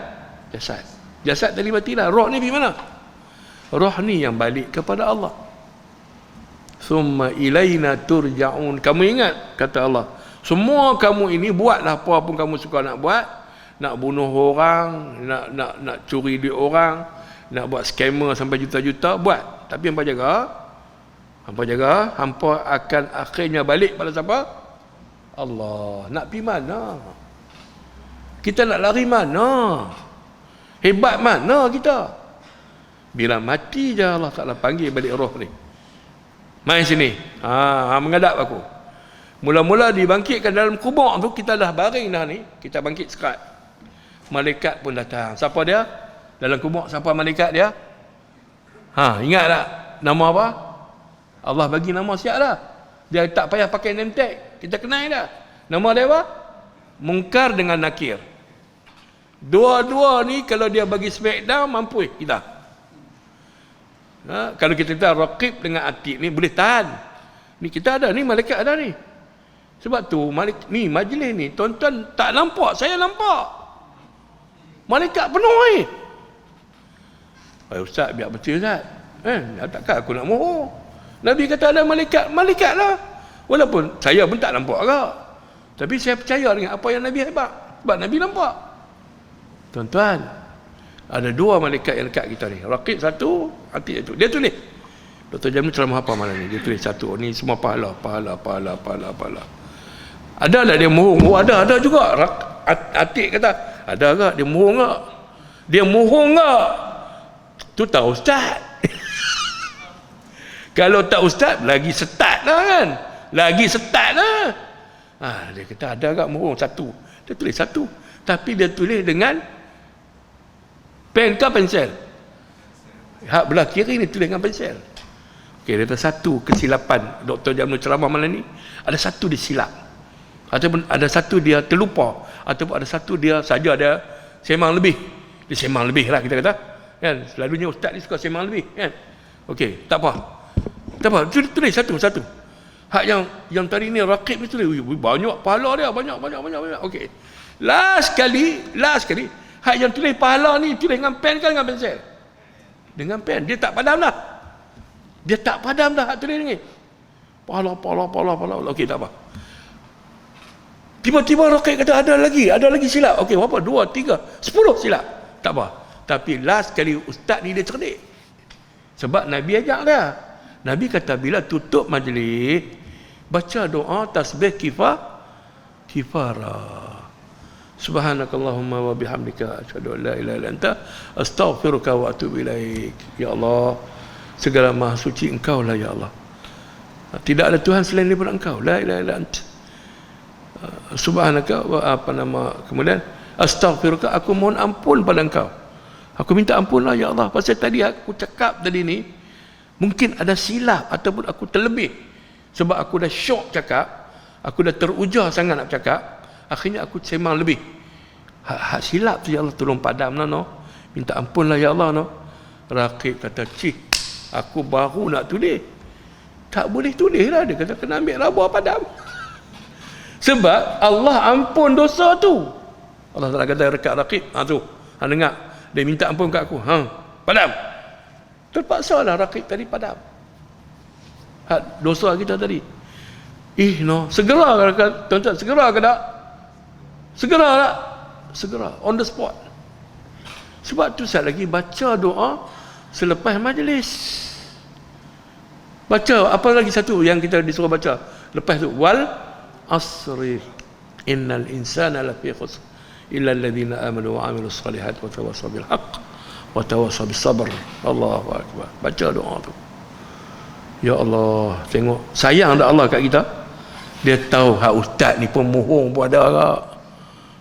jasad. Jasad tadi matilah, roh ni pergi mana? Roh ni yang balik kepada Allah. Summa ilaina turja'un. Kamu ingat kata Allah, semua kamu ini buatlah apa pun kamu suka nak buat. Nak bunuh orang, nak curi duit orang, nak buat scammer sampai juta-juta, buat. Tapi hampa jaga, hampa akan akhirnya balik pada siapa? Allah. Nak pergi mana? Kita nak lari mana? Hebat mana kita? Bila mati je Allah Ta'ala panggil balik roh ni. Main sini. Menghadap aku. Mula-mula dibangkitkan dalam kubur tu, kita dah baring dah ni, kita bangkit sekat. Malaikat pun datang. Siapa dia? Dalam kubur siapa malaikat dia? Ingat tak nama apa? Allah bagi nama siap dah. Dia tak payah pakai name tag, kita kenal dah. Nama dia apa? Munkar dengan Nakir. Dua-dua ni kalau dia bagi smackdown, mampu kita. Kalau kita tahu Raqib dengan Atid ni boleh tahan. Ni kita ada ni, malaikat ada ni. Sebab tu ni majlis ni, tuan-tuan tak nampak, saya nampak. Malaikat penuh ni. Ustaz, biar betul Ustaz. Takkan aku nak mohon. Nabi kata ada malaikat, malaikatlah. Walaupun saya pun tak nampak agak, tapi saya percaya dengan apa yang Nabi hebat, sebab Nabi nampak. Tuan-tuan, ada dua malaikat yang dekat kita ni. Raqib satu, Atid satu. Dia tulis. Dr. Jamil ceramah apa malam ni? Dia tulis satu. Ni semua pahala. Ada tak dia mohon? Ada juga. Atid kata, ada tak dia mohon tak? Dia mohon tak? Tu tahu ustaz. Kalau tak ustaz, lagi start lah kan. Dia kata ada agak mohon satu. Dia tulis satu. Tapi dia tulis dengan pen ke pensel? Hak belah kiri ni tulis dengan pensel. Okey, dia kata satu kesilapan Dr. Jamil ceramah malam ni. Ada satu dia silap. Ataupun ada satu dia terlupa. Ataupun ada satu dia saja dia semang lebih. Dia semang lebih lah kita kata. Kan? Selalunya ustaz ni suka semang lebih. Kan? Okey, tak apa. Tulis satu. Hak yang tadi ni Raqib ni tulis banyak pahala dia, banyak. Okey. Last kali hak yang tulis pahala ni tulis dengan pen kan dengan pensel? Dengan pen. Dia tak padam dah hak tulis ni. Pahala. Okey, tak apa. Tiba-tiba Raqib kata ada lagi silap. Okey, berapa? 2, 3, 10 silap. Tak apa. Tapi last kali ustaz ni dia cerdik. Sebab Nabi ajak dia. Nabi kata bila tutup majlis, baca doa tasbih kifarah. Subhanakallahumma wa bihamdika asyhadu an la ilaha illa anta astaghfiruka wa atubu ilaik. Ya Allah, segala maha suci Engkau lah ya Allah. Tidak ada Tuhan selain daripada Engkau. La ilaha illa anta. Subhanaka wa kemudian astaghfiruka, aku mohon ampun pada Engkau. Aku minta ampun lah ya Allah. Pasal tadi aku cakap tadi ni mungkin ada silap ataupun aku terlebih. Sebab aku dah syok cakap, aku dah teruja sangat nak cakap, akhirnya aku semang lebih. Hak silap tu ya Allah tolong padam lah no. Minta ampun lah ya Allah no. Raqib kata, aku baru nak tulis. Tak boleh tulis lah. Dia kata kena ambil rabah padam. Sebab Allah ampun dosa tu. Allah Ta'ala kata dekat Raqib, tu, dengar. Dia minta ampun kat aku. Padam. Terpaksa lah Raqib tadi padam. Dosa kita tadi. Segera tuan-tuan, segera ke tak? Segera tak? Segera, on the spot. Sebab tu saya lagi baca doa selepas majlis. Baca, apa lagi satu yang kita disuruh baca? Lepas tu, wal asri innal insana lafi khusr illa alladhina amanu wa amilus salihat wa tawassaw bil haqq wa tawassaw bis sabr. Allahu akbar. Baca doa tu. Ya Allah, tengok sayang dak Allah kat kita. Dia tahu hak ustaz ni pemohong pun ada agak.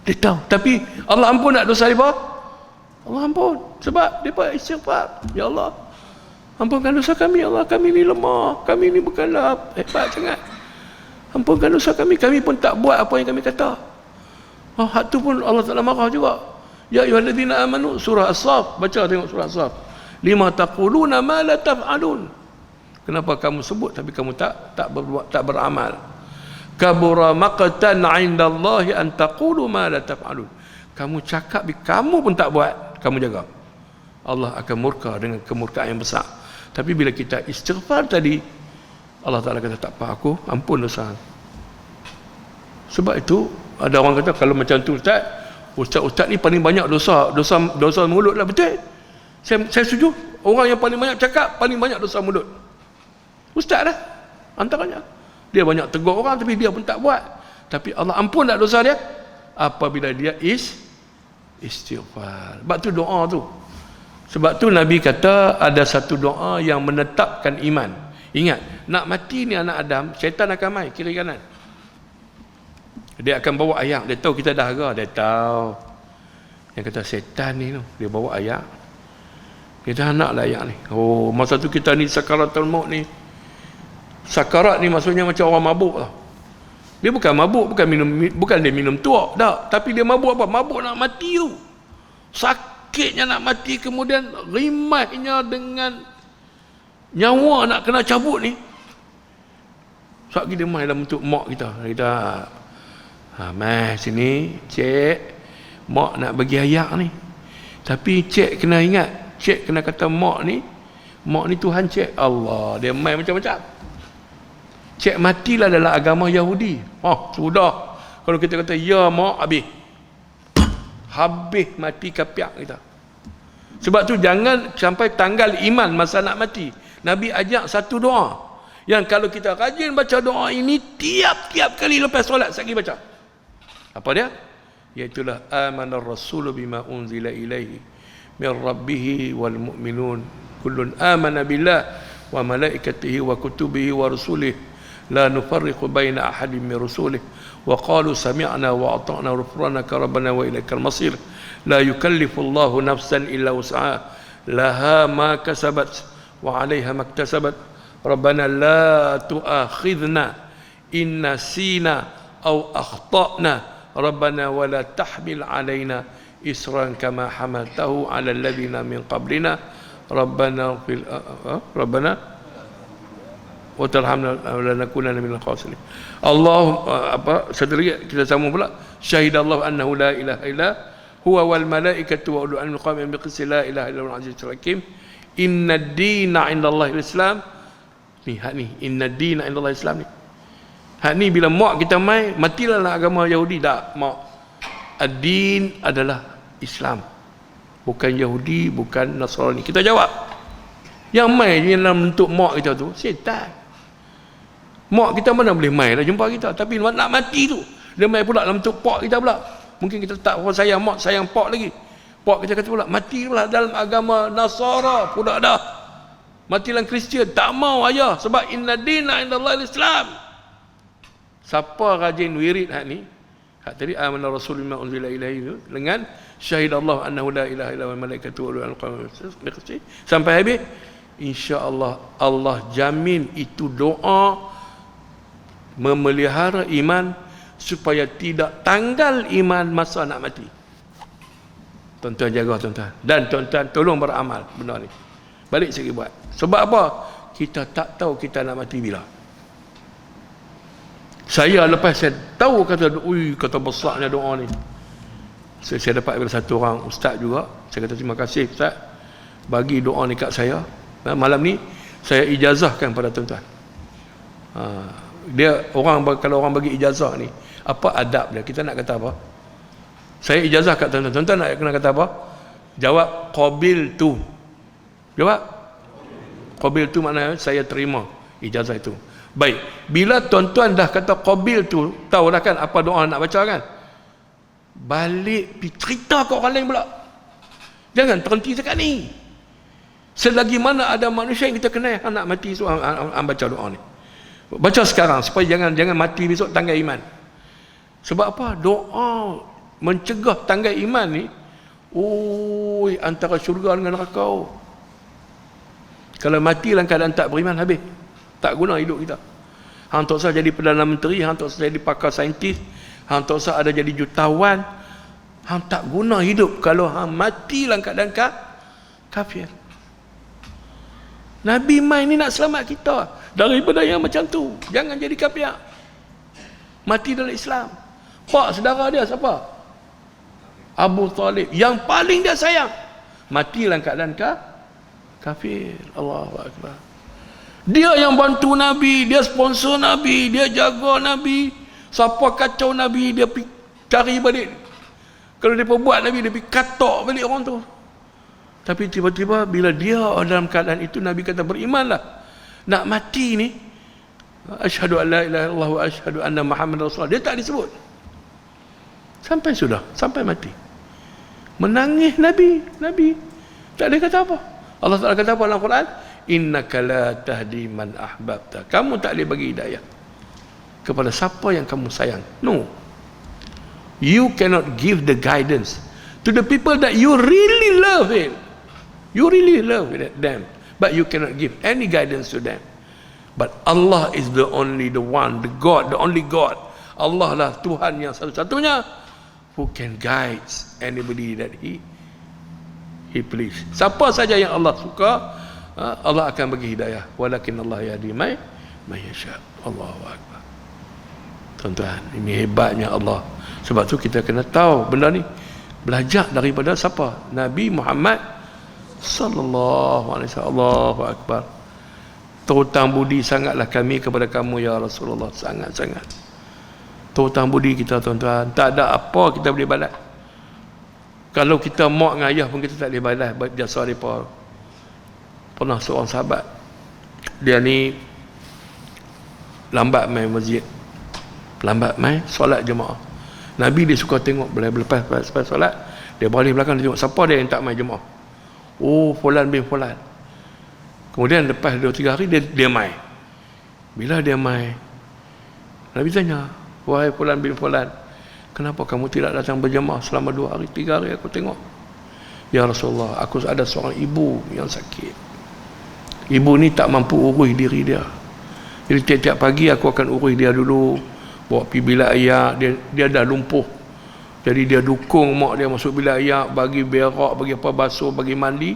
Dia tahu, tapi Allah ampun tak dosa depa? Allah ampun. Sebab depa istighfar. Ya Allah, ampunkan dosa kami ya Allah. Kami ni lemah, kami ni bukanlah hebat sangat. Ampunkan dosa kami. Kami pun tak buat apa yang kami kata. Hak tu pun Allah Ta'ala marah juga. Ya ayyuhalladzina amanu, surah As-Saff. Baca tengok surah As-Saff. Lima taquluna ma la taf'alun. Kenapa kamu sebut tapi kamu tak berbuat, tak beramal? Kabura maqtan 'indallahi an taqulu ma la taf'alun. Kamu cakap kamu pun tak buat, kamu jaga. Allah akan murka dengan kemurkaan yang besar. Tapi bila kita istighfar tadi, Allah Ta'ala kata tak apa, aku ampun dosa. Sebab itu ada orang kata kalau macam tu ustaz ni paling banyak dosa mulut lah. Betul, saya setuju. Orang yang paling banyak cakap, paling banyak dosa mulut ustaz lah antaranya. Dia banyak tegur orang tapi dia pun tak buat. Tapi Allah ampun tak dosa dia apabila dia istighfar. Sebab tu doa tu. Sebab tu Nabi kata ada satu doa yang menetapkan iman. Ingat, nak mati ni anak Adam, syaitan akan mai kiri kanan. Dia akan bawa ayak. Dia tahu kita dah agak. Dia tahu. Yang kata syaitan ni tu, dia bawa ayak. Kita nak lah ayak ni. Oh, masa tu kita ni sakaratul maut ni. Sakarat ni maksudnya macam orang mabuk tau. Dia bukan mabuk, bukan dia minum tuak, tak. Tapi dia mabuk apa? Mabuk nak mati tu. Sakitnya nak mati, kemudian rimahnya dengan nyawa nak kena cabut ni. Sebab dia main dalam bentuk mak kita. Kita mai sini, cik, mak nak bagi ayak ni. Tapi cik kena ingat, cik kena kata mak ni Mak ni Tuhan cek. Allah, dia main macam-macam. Cek matilah dalam agama Yahudi. Sudah. Kalau kita kata ya mak, habis mati kapiak kita. Sebab tu jangan sampai tanggal iman masa nak mati. Nabi ajak satu doa yang kalau kita rajin baca doa ini tiap-tiap kali lepas solat sekali baca. Apa dia? Iaitulah amanar rasulu bima unzila ilaihi min rabbih wal mu'minun kullun amana billah wa malaikatihi wa kutubihi wa rusulihi la nufarriqu baina ahadin min rusulihi wa qalu sami'na wa ata'na ghufranaka rabbana wa ilaikal masir la yukallifu Allahu nafsan illa wus'aha laha ma kasabat wa 'alaiha maktasabat rabbana la tu'akhidhna in nasina aw akhta'na rabbana wa la tahmil 'alaina isran kama hamaltahu 'ala alladhina min qablina rabbana wa tarhamna wa lanakunanna minal khasirin. Satu lagi kita sambung pula, syahidallahu annahu la ilaha illa huwa wal malaikatu wa ulul ilmi qa'iman bil qisti la ilaha illa huwal azizul hakim. Innad dina 'indallahi al-islam. Ni innad dina 'indallahi al-islam ni. Hak ni bila mak kita matilah lah agama Yahudi. Tak, mak. Ad-din adalah Islam. Bukan Yahudi, bukan Nasrani. Kita jawab. Yang mai dalam bentuk mak kita tu syaitan. Mak kita mana boleh mai lah jumpa kita. Tapi nak mati tu dia mai pula dalam bentuk pak kita pula. Mungkin kita tak sayang mak, sayang pak lagi. Pak kita kata pula mati pula dalam agama Nasara pula dah. Mati dalam Kristian tak mau ayah sebab inna dina indallahi al-islam. Siapa rajin wirid hak ni, hak tadi amana rasulullah unzila ilaihi tu dengan syahidallahu annahu la ilaha illa huwal malaikatu wa ulul ilmi sampai habis, insya-Allah Allah jamin itu doa memelihara iman supaya tidak tanggal iman masa nak mati. Tuan-tuan jaga tuan-tuan. Dan tuan-tuan tolong beramal benda ni. Balik segi buat. Sebab apa? Kita tak tahu kita nak mati bila. Saya lepas saya tahu kata besarnya doa ni. Saya dapat dari satu orang ustaz juga. Saya kata terima kasih ustaz bagi doa ni kat saya. Malam ni saya ijazahkan pada tuan-tuan. Dia kalau orang bagi ijazah ni, apa adab dia? Kita nak kata apa? Saya ijazah kat tuan-tuan. Tuan-tuan nak kena kata apa? Jawab qabil tu. Jawab qabil tu maknanya saya terima ijazah itu. Baik, bila tuan-tuan dah kata qabil tu, tahu dah kan apa doa nak baca kan? Balik pergi cerita kat orang lain pula. Jangan terhenti dekat ni. Selagi mana ada manusia yang kita kenal nak mati so baca doa ni. Baca sekarang supaya jangan mati besok tanggal iman. Sebab apa? Doa mencegah tanggal iman ni antara syurga dengan neraka. Kalau mati dalam keadaan tak beriman, habis. Tak guna hidup kita. Hang tak usah jadi Perdana Menteri, hang tak usah jadi pakar saintis, hang tak usah ada jadi jutawan. Hang tak guna hidup kalau hang mati dalam keadaan kafir. Nabi mai ni nak selamat kita daripada yang macam tu. Jangan jadi kafir. Mati dalam Islam. Pak saudara dia siapa? Abu Talib. Yang paling dia sayang. Mati dalam keadaan kafir. Allahu Akbar. Dia yang bantu Nabi, dia sponsor Nabi, dia jaga Nabi. Siapa kacau Nabi, dia pergi cari balik. Kalau dia buat Nabi, dia pergi katok balik orang tu. Tapi tiba-tiba bila dia dalam keadaan itu, Nabi kata berimanlah. Nak mati ni, asyhadu an la ilaha illallah wa asyhadu anna Muhammadar Rasulullah. Dia tak disebut. Sampai mati. Menangis Nabi. Tak ada kata apa. Allah Taala kata apa dalam Quran? Innaka la tahdi man ahbabta. Kamu tak boleh bagi hidayah kepada siapa yang kamu sayang. No. You cannot give the guidance to the people that you really love it. You really love them, but you cannot give any guidance to them. But Allah is the only one, the only God. Allah lah Tuhan yang satu-satunya who can guide anybody that He please. Siapa saja yang Allah suka, Allah akan bagi hidayah. Walakin Allah yahdi man yasha. Allahu Akbar. Tuan-tuan, ini hebatnya Allah. Sebab tu kita kena tahu benda ni. Belajar daripada siapa? Nabi Muhammad sallallahu alaihi wasallam. Allahu akbar. Terhutang budi sangatlah kami kepada kamu ya Rasulullah, sangat-sangat. Terhutang budi kita tuan-tuan. Tak ada apa kita boleh balas. Kalau kita mak dengan ayah pun kita tak boleh balas jasa mereka. Pernah seorang sahabat, dia ni lambat main masjid, lambat main solat jemaah. Nabi dia suka tengok lepas solat, dia balik belakang, dia tengok siapa dia yang tak main jemaah. Oh, fulan bin fulan. Kemudian lepas 2-3 hari dia main. Bila dia main, Nabi tanya, wahai fulan bin fulan, kenapa kamu tidak datang berjemaah selama 2 hari 3 hari aku tengok? Ya Rasulullah, aku ada seorang ibu yang sakit. Ibu ni tak mampu urus diri dia. Jadi tiap-tiap pagi aku akan urus dia dulu, bawa pergi bilik air. Dia dah lumpuh, jadi dia dukung mak dia masuk bilik air, bagi berak, bagi apa, basuh, bagi mandi,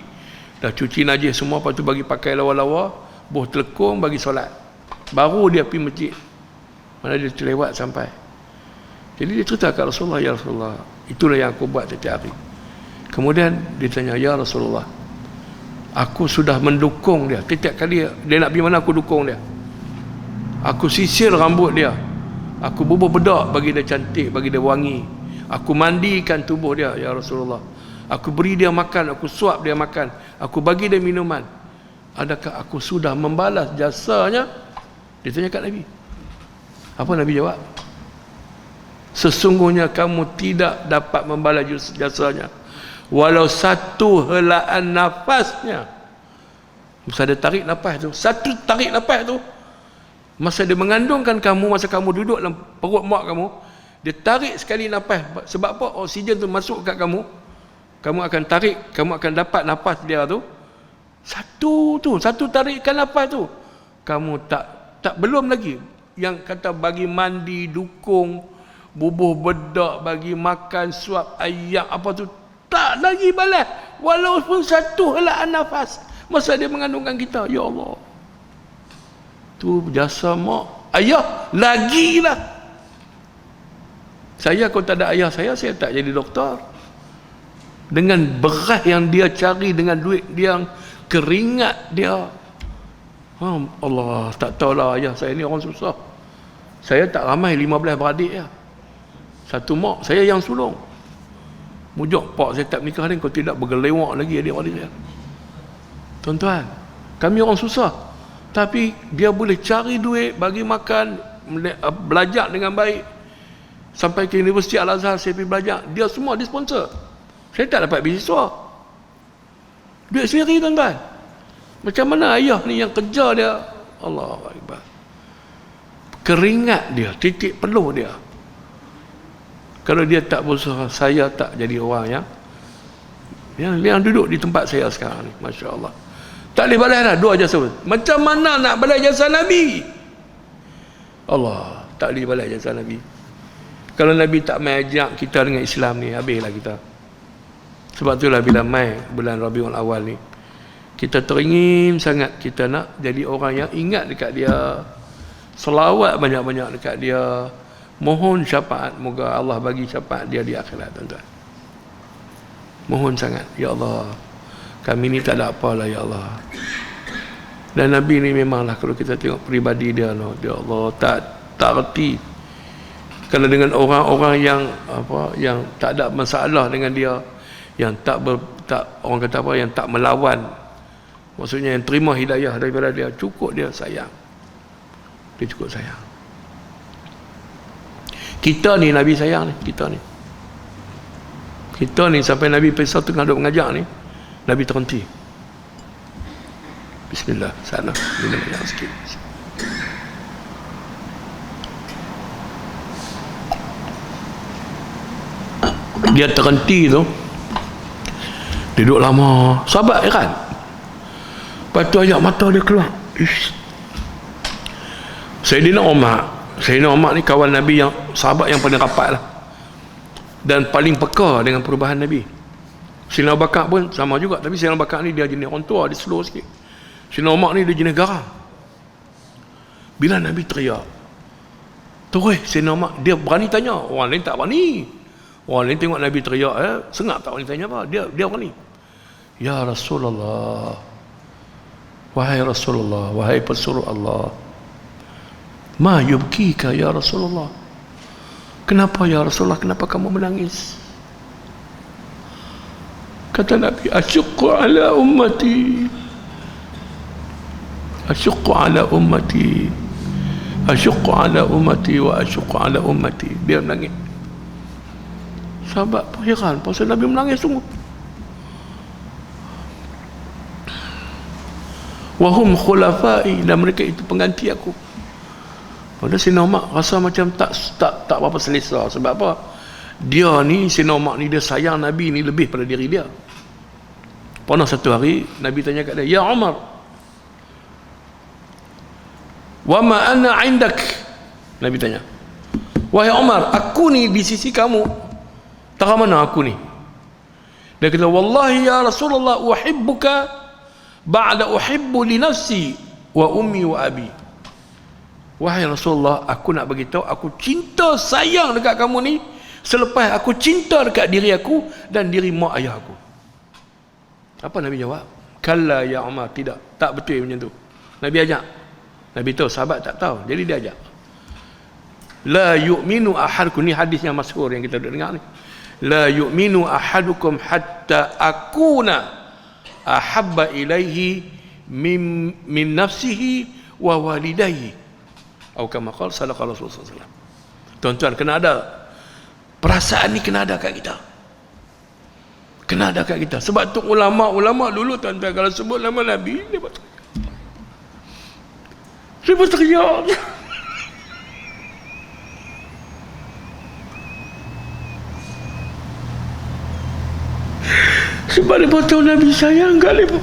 dah cuci najis semua, lepas tu bagi pakai lawa-lawa, buh telekung, bagi solat, baru dia pergi masjid. Mana dia terlewat sampai. Jadi dia cerita kat Rasulullah, ya Rasulullah, itulah yang aku buat setiap hari. Kemudian dia tanya, ya Rasulullah, aku sudah mendukung dia, setiap kali dia nak pergi mana aku dukung dia. Aku sisir rambut dia, aku bubuh bedak bagi dia cantik, bagi dia wangi, aku mandikan tubuh dia ya Rasulullah, aku beri dia makan, aku suap dia makan, aku bagi dia minuman. Adakah aku sudah membalas jasanya? Dia tanya kat Nabi. Apa Nabi jawab? Sesungguhnya kamu tidak dapat membalas jasanya walau satu helaan nafasnya. Masa dia tarik nafas tu, satu tarik nafas tu, masa dia mengandungkan kamu, masa kamu duduk dalam perut mak kamu, dia tarik sekali nafas. Sebab apa? Oksigen tu masuk kat kamu, kamu akan tarik, kamu akan dapat nafas dia tu. Satu tarikan nafas tu, kamu tak belum lagi yang kata bagi mandi, dukung, bubuh bedak, bagi makan, suap ayak apa tu, tak lagi balas walaupun satu helaan nafas masa dia mengandungkan kita. Ya Allah, tu jasa mak. Ayah lagilah. Saya kalau tak ada ayah saya tak jadi doktor. Dengan beras yang dia cari, dengan duit dia, keringat dia, Allah, tak tahulah ayah saya ni orang susah. Saya tak ramai 15 beradik ya. Satu mak saya yang sulung. Mujuk pak saya tak nikah ni, kau tidak bergelewak lagi adik-adik saya. Tuan-tuan, kami orang susah, tapi dia boleh cari duit, bagi makan, belajar dengan baik. Sampai ke Universiti Al-Azhar saya pergi belajar, dia semua disponsor. Saya tak dapat beasiswa, duit sendiri tuan-tuan. Macam mana ayah ni yang kerja dia, Allahu Akbar, keringat dia, titik peluh dia. Kalau dia tak berusaha, saya tak jadi orang yang duduk di tempat saya sekarang ni. Masya Allah. Tak boleh balas dah dua jasa. Macam mana nak balas jasa Nabi? Allah, tak boleh balas jasa Nabi. Kalau Nabi tak mai ajak kita dengan Islam ni, habislah kita. Sebab itulah bila mai bulan Rabiul Awal ni, kita teringin sangat kita nak jadi orang yang ingat dekat dia, selawat banyak-banyak dekat dia, mohon syafaat, moga Allah bagi syafaat dia di akhirat tuan-tuan. Mohon sangat, ya Allah, kami ni tak ada apalah ya Allah. Dan Nabi ni memanglah kalau kita tengok peribadi dia, ya Allah, tak reti. Kalau dengan orang-orang yang tak ada masalah dengan dia, yang tak orang kata apa, yang tak melawan, maksudnya yang terima hidayah daripada dia, cukup dia sayang. Dia cukup sayang. Kita ni Nabi sayang ni, kita ni sampai Nabi Faisal tengah duduk mengajar ni, Nabi terhenti. Bismillah, sana minum air sikit. Dia terhenti tu, dia duduk lama, sahabat heran. Lepas tu ayat mata dia keluar. Sayyidina Umar ni kawan Nabi, yang sahabat yang paling rapat lah, dan paling peka dengan perubahan Nabi. Sayyidina Abu Bakar pun sama juga, tapi Sayyidina Abu Bakar ni dia jenis orang tua, dia slow sikit. Sayyidina Umar ni dia jenis garang. Bila Nabi teriak, terus Sayyidina Umar dia berani tanya, orang lain tak berani. Orang lain tengok Nabi teriak, sengak tak berani tanya apa, dia berani. Ya Rasulullah, wahai Rasulullah, wahai pesuruh Allah, ma yubkika ya Rasulullah, kenapa ya Rasulullah, kenapa kamu menangis? Kata Nabi, asyuqqu ala ummati, asyuqqu ala ummati, asyuqqu ala ummati wa asyuqqu ala ummati. Dia menangis. Sahabat pun heran, pasal Nabi menangis sungguh. Wahum khulafai, dan mereka itu pengganti aku. Pada Sayyidina Umar rasa macam tak apa selesa. Sebab apa? Dia ni, Sayyidina Umar ni, dia sayang Nabi ni lebih pada diri dia. Pernah satu hari Nabi tanya kat dia, ya Umar, wa ma ana indak. Nabi tanya, wahai Umar, aku ni di sisi kamu, tak mana aku ni? Dia kata, wallahi ya Rasulullah, uhibbuka ba'da uhibbu li nafsi wa ummi wa abi. Wahai Rasulullah, aku nak bagi tahu, aku cinta sayang dekat kamu ni selepas aku cinta dekat diri aku dan diri mak ayah aku. Apa Nabi jawab? Kalla ya Umar, tidak, tak betul macam tu. Nabi ajak. Nabi tahu, sahabat tak tahu, jadi dia ajak. La yu'minu ahadukum, ni hadis yang masyhur yang kita dengar ni. La yu'minu ahadukum hatta akuna ahabba ilaihi min nafsihi wa walidayhi. Atau kama qala sallallahu alaihi wasallam. Tuan-tuan, kena ada perasaan ni, kena ada kat kita. Kena ada kat kita. Sebab tu ulama-ulama dulu, tuan-tuan, kalau sebut nama Nabi, dia buat teriak. Sebab dia tahu Nabi sayang kat dia.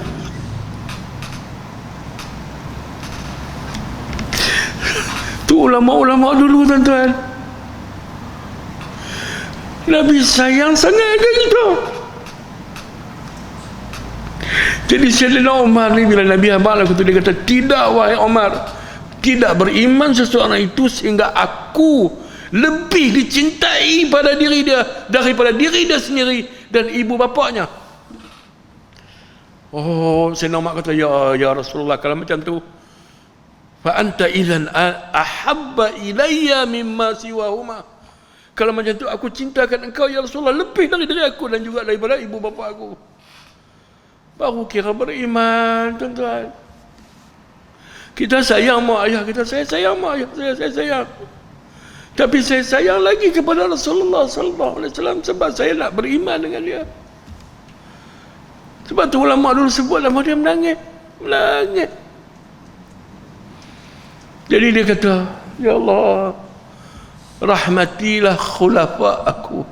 Tu ulama-ulama dulu, tuan-tuan. Nabi sayang sangat kat kita. Jadi Sayyidina Umar ni, bila Nabi habaq aku tu, dia kata, tidak wahai Umar, tidak beriman seseorang itu sehingga aku lebih dicintai pada diri dia daripada diri dia sendiri dan ibu bapaknya. Oh, Sayyidina Umar kata, ya Rasulullah, kalau macam tu, fa anta idzan ahabba ilayya mimma siwahuma. Kalau macam tu, aku cintakan engkau ya Rasulullah lebih dari diri aku dan juga daripada ibu bapa aku. Baru kira beriman, tuan-tuan. Kita sayang mak ayah kita, saya sayang mak ayah saya sayang. Tapi saya sayang lagi kepada Rasulullah sallallahu alaihi wasallam sebab saya nak beriman dengan dia. Sebab tu ulama dulu sebut nama dia menangis. Jadi dia kata, ya Allah, rahmatilah khulafa aku.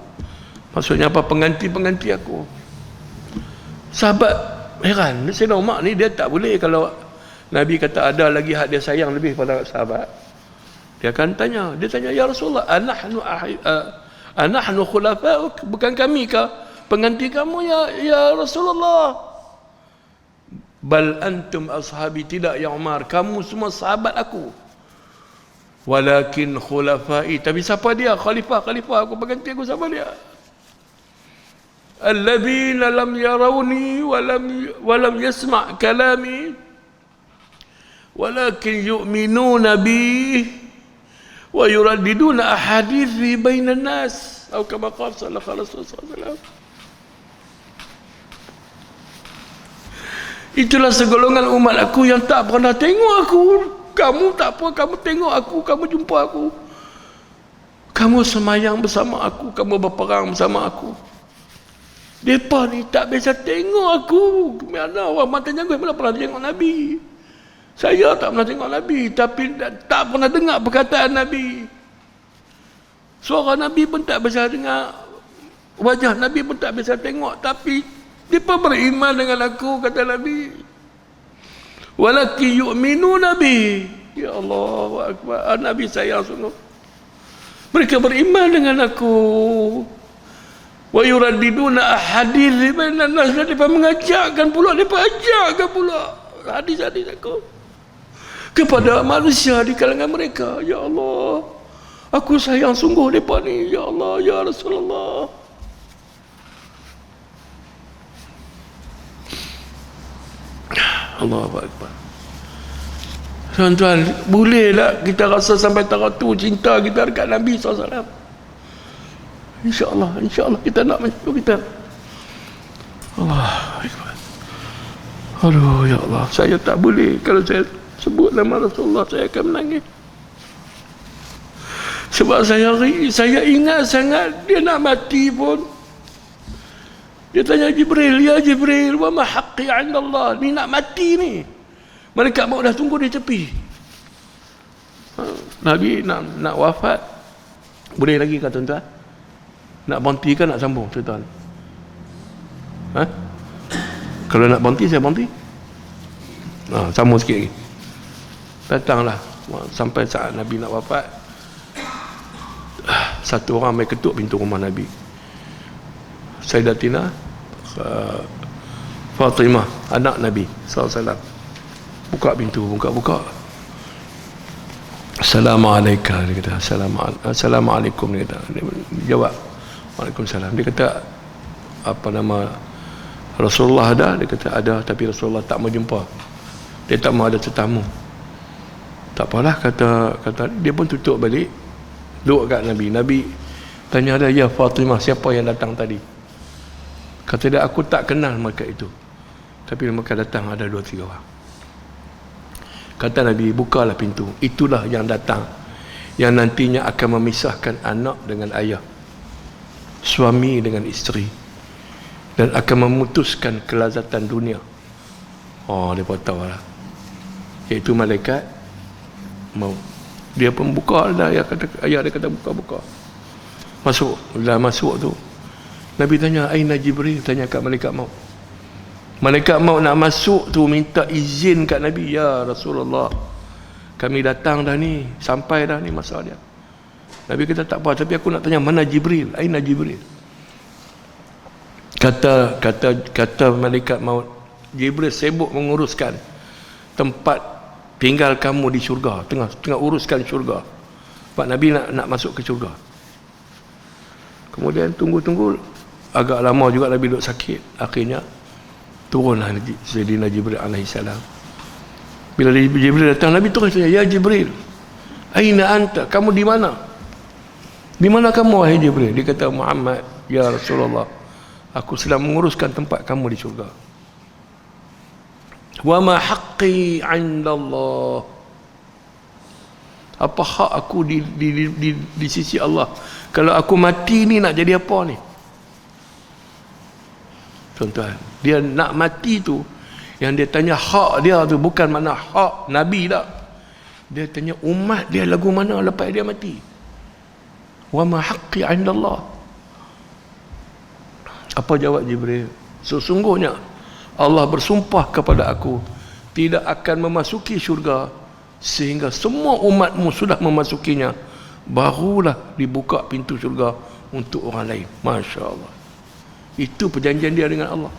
Maksudnya apa? Pengganti aku. Sahabat heran, Sayyidina Umar ni dia tak boleh, kalau Nabi kata ada lagi hak dia sayang lebih pada sahabat, dia akan tanya, ya Rasulullah, anahnu khulafa'uk, bukan kami kah pengganti kamu ya Rasulullah? Bal antum ashabi, tidak ya Umar, kamu semua sahabat aku. Walakin khulafa'i, tapi siapa dia? Khalifah aku, pengganti aku siapa dia? Alladzina lam yarawni walam yasma' kalami walakin yu'minuna bi wa yuraddiduna ahadithi bainan nas. Atau kama qala sallallahu alaihi wasallam. Itulah segolongan umat aku yang tak pernah tengok aku. Kamu tak apa, kamu tengok aku, kamu jumpa aku, kamu semayang bersama aku, kamu berperang bersama aku. Mereka ni tak biasa tengok aku. Mana orang matanya gue mana pernah tengok Nabi. Saya tak pernah tengok Nabi, tapi tak pernah dengar perkataan Nabi. Suara Nabi pun tak biasa dengar, wajah Nabi pun tak biasa tengok, tapi mereka beriman dengan aku, kata Nabi. Walaki yu'minu Nabi. Ya Allah Akbar, Nabi sayang sungguh. Mereka beriman dengan aku. Wa yuraddiduna ahadits bainan nas, mereka mengajarkan pula, hadis-hadis aku kepada manusia di kalangan mereka. Ya Allah, aku sayang sungguh mereka ni, ya Allah, ya Rasulullah. Allahu Akbar. Tuan-tuan, boleh tak kita rasa sampai taraf tu cinta kita dekat Nabi SAW? InsyaAllah kita nak macam tu kita. Allah Akbar. Aduh, ya Allah, saya tak boleh. Kalau saya sebut nama Rasulullah, saya akan menangis. Sebab saya ingat sangat dia nak mati pun. Dia tanya Jibril, ya Jibril, wa ma haqqi 'inda Allah? Ni nak mati ni. Malaikat maut dah tunggu di tepi. Nabi nak wafat. Boleh lagi kata tuan-tuan? Nak berhenti kan nak sambung tuan-tuan? Kalau nak berhenti, saya berhenti. Sambung sikit lagi. Datanglah sampai saat Nabi nak wafat. Satu orang mai ketuk pintu rumah Nabi. Sayyidatina Fatimah, anak Nabi SAW. Buka pintu, buka. Assalamualaikum, dia kata. Assalamualaikum, dia kata. Dia jawab, Waalaikumsalam. Dia kata, apa nama Rasulullah ada? Dia kata ada, tapi Rasulullah tak mau jumpa. Dia tak mau ada tetamu. Tak apalah, kata dia pun tutup balik. Duduk kat Nabi. Nabi tanya dia, ya Fatimah, siapa yang datang tadi? Kata dia, aku tak kenal mereka itu, tapi mereka datang ada 2-3 orang. Kata Nabi, bukalah pintu. Itulah yang datang, yang nantinya akan memisahkan anak dengan ayah, suami dengan isteri, dan akan memutuskan kelazatan dunia. Dia pun tahu lah, iaitu malaikat maut. Dia pun buka dah. Ayah dia kata buka. Masuk. Dah masuk tu, Nabi tanya, aina Jibril? Tanya kat malaikat maut. Malaikat maut nak masuk tu minta izin kat Nabi, ya Rasulullah, kami datang dah ni, sampai dah ni masa dia. Nabi kata tak apa, tapi aku nak tanya, mana Jibril? Aina Jibril? Kata malaikat maut, Jibril sibuk menguruskan tempat tinggal kamu di syurga, tengah uruskan syurga. Pak Nabi nak masuk ke syurga. Kemudian tunggu agak lama juga Nabi duduk sakit. Akhirnya turunlah Sayyidina Jibril alaihissalam. Bila Jibril datang, Nabi terus tanya, ya Jibril, aina anta? Kamu di mana? Di mana kamu wahai Jibril? Dia kata, Muhammad, ya Rasulullah, aku sedang menguruskan tempat kamu di syurga. Wa ma haqqi 'inda Allah? Apa hak aku di sisi Allah? Kalau aku mati ni nak jadi apa ni? Tuan-tuan, dia nak mati tu, yang dia tanya hak dia tu bukan mana hak Nabi tak. Dia tanya umat dia lagu mana lepas dia mati. Wa ma haqqi 'inda Allah? Apa jawab Jibril? Sesungguhnya Allah bersumpah kepada aku, tidak akan memasuki syurga sehingga semua umatmu sudah memasukinya, barulah dibuka pintu syurga untuk orang lain. Masya Allah. Itu perjanjian dia dengan Allah.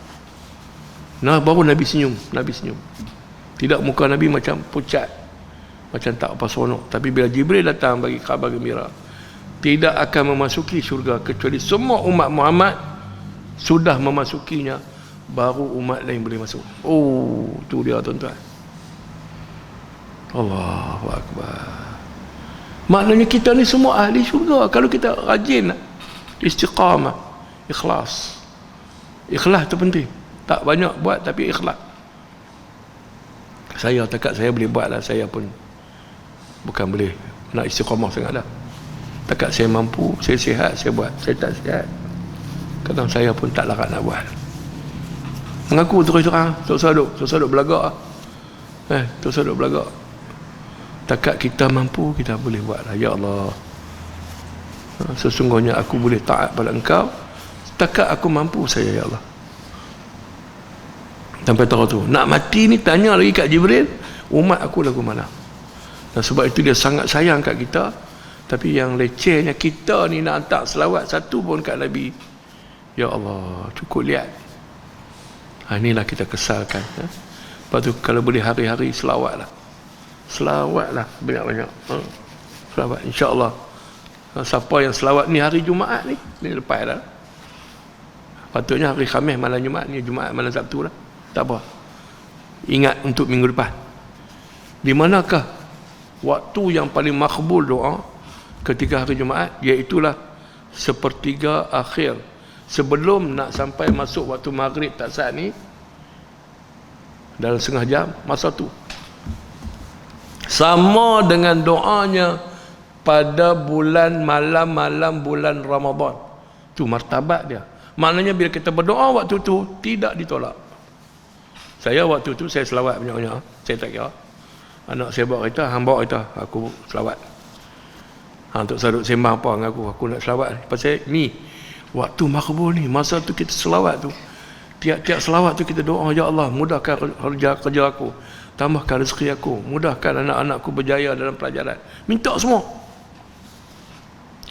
Nah, baru Nabi senyum. Tidak, muka Nabi macam pucat, macam tak apa seronok. Tapi bila Jibril datang bagi khabar gembira, tidak akan memasuki syurga kecuali semua umat Muhammad sudah memasukinya, baru umat lain boleh masuk. Tu dia tuan-tuan. Allahu Akbar. Maknanya kita ni semua ahli syurga kalau kita rajin, istiqamah, ikhlas. Ikhlas tu penting. Tak banyak buat tapi ikhlas. Saya boleh buat lah. Saya pun bukan boleh nak istiqamah sangat lah. Takat saya mampu, saya sihat, saya buat. Saya tak sihat, kadang saya pun tak larat nak buat. Mengaku terus terang, susah duk belagak. Susah duk belagak. Takat kita mampu, kita boleh buat lah. Ya Allah, sesungguhnya aku boleh taat pada Engkau takat aku mampu saya, ya Allah. Sampai tahu tu nak mati ni, tanya lagi kat Jibril, umat aku lagu mana. Dan sebab itu dia sangat sayang kat kita. Tapi yang lecehnya kita ni nak hantar selawat satu pun kat Nabi, ya Allah, cukup lihat. Inilah kita kesalkan. Lepas tu kalau boleh hari-hari selawatlah banyak-banyak. Selawat, insya-Allah. Siapa yang selawat ni hari Jumaat ni lepas dah. Patutnya hari Khamis malam Jumaat ni, Jumaat malam Sabtu lah. Tak apa. ingat untuk minggu depan. Di manakah waktu yang paling makbul doa ketika hari Jumaat? Iaitulah sepertiga akhir sebelum nak sampai masuk waktu maghrib tak saat ni, dalam setengah jam masa tu sama dengan doanya pada bulan malam-malam bulan Ramadan. Tu martabat dia. Maknanya bila kita berdoa waktu tu tidak ditolak. Saya waktu tu saya selawat banyak-banyak. Saya tak kira. Anak saya bawa kereta, hang bawa kereta, aku selawat. Untuk sadut sembang apa dengan aku nak selawat. Pasal ni waktu makbul ni, masa tu kita selawat tu. Tiap-tiap selawat tu kita doa, ya Allah mudahkan kerja aku, tambahkan rezeki aku, mudahkan anak-anakku berjaya dalam pelajaran. Minta semua.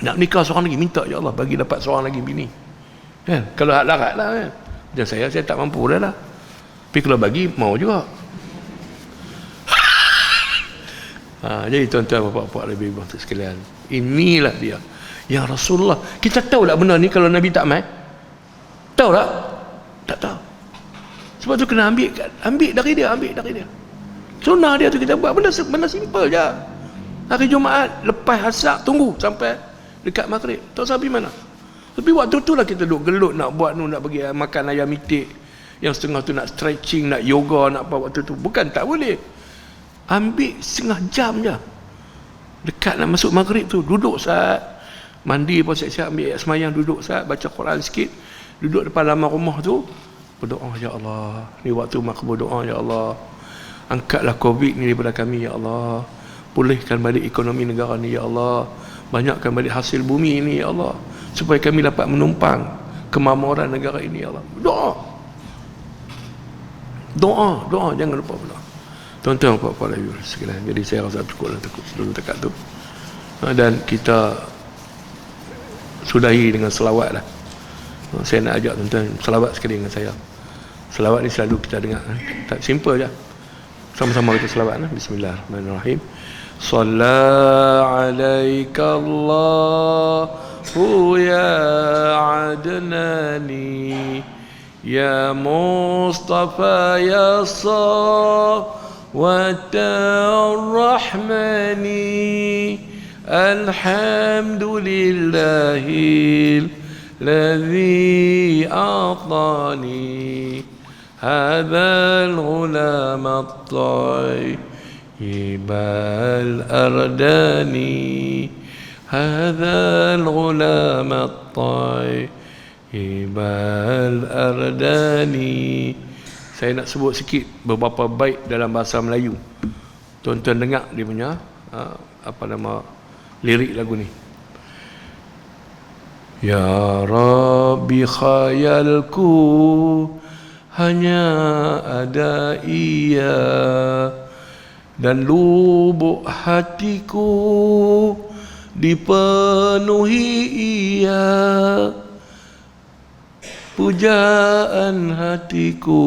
Nak nikah seorang lagi, minta ya Allah bagi dapat seorang lagi bini. Kan? Kalau hak larat lah kan. Dan saya tak mampu dah lah. Tapi kalau bagi mau juga. Jadi tuan-tuan bapak-bapak lebih bapak sekalian, inilah dia yang Rasulullah. Kita tahu tak benda ni kalau Nabi tak mai? Tahu tak? Tak tahu. Sebab tu kena ambil dari dia, sunnah dia tu kita buat benda simple je. Hari Jumaat lepas asar tunggu sampai dekat maghrib, tahu sampai mana. Tapi waktu tu lah kita duk gelut nak buat nak bagi makan ayam itik, yang setengah tu nak stretching, nak yoga, nak apa. Waktu tu bukan tak boleh. Ambil setengah jam je dekat nak masuk maghrib tu, duduk saat mandi pun siap-siap ambil ayat semayang, duduk saat baca Quran sikit, duduk depan laman rumah tu berdoa, ya Allah ni waktu makbul doa, ya Allah angkatlah Covid ni daripada kami, ya Allah pulihkan balik ekonomi negara ni, ya Allah banyakkan balik hasil bumi ni, ya Allah supaya kami dapat menumpang kemakmuran negara ini, ya Allah. Doa jangan lupa pula. Tuan-tuan puan-puan lagi sekalian. Jadi saya rasa cukup dulu dekat tu. Dan kita sudahi dengan selawat lah. Saya nak ajak tuan-tuan selawat sekali dengan saya. Selawat ni selalu kita dengar. Tak simple je. Sama-sama kita selawat. Bismillahirrahmanirrahim. Salla alaika Allahu ya adnani ya Mustafa ya والرحمن الحمد لله الذي أعطاني هذا الغلام الطيب الأرداني هذا الغلام الطيب الأرداني. Saya nak sebut sikit beberapa bait dalam bahasa Melayu. Tuan-tuan dengar dia punya lirik lagu ni. Ya Rabbi khayalku hanya ada Ia, dan lubuk hatiku dipenuhi Ia. Pujaan hatiku,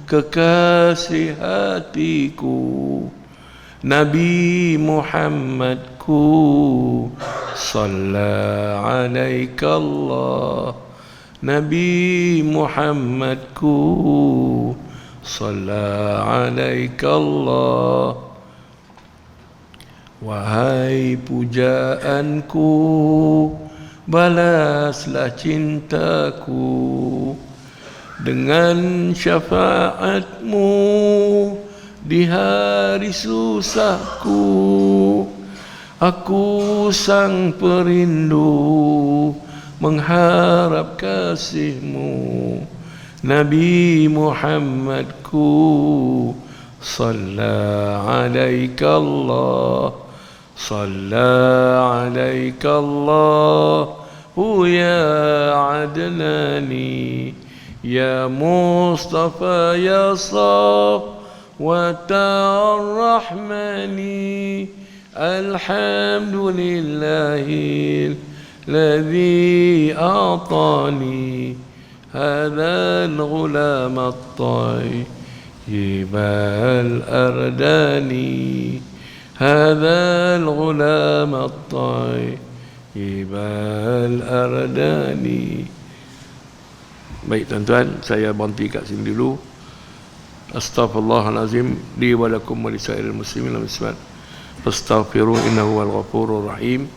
kekasih hatiku, Nabi Muhammadku, Salla alaika Allah, Nabi Muhammadku, Salla alaika Allah. Wahai pujaanku, balaslah cintaku dengan syafaatmu di hari susahku. Aku sang perindu mengharap kasihmu, Nabi Muhammadku, Salla alaika Allah, Salla alaika Allah ya Adnani ya Mustafa ya Safwatar Rahmani alhamdulillahil ladzi a'tani hadzal ghulam at-tayyib al-ardani هذا الغلام الطيب الأرداني. Baik tuan-tuan, saya berhenti kat sini dulu. Astaghfirullahalazim li wa lakum wa lisairil muslimin wal muslimat. Fastaghfiruhu innahu huwal ghafurur rahim.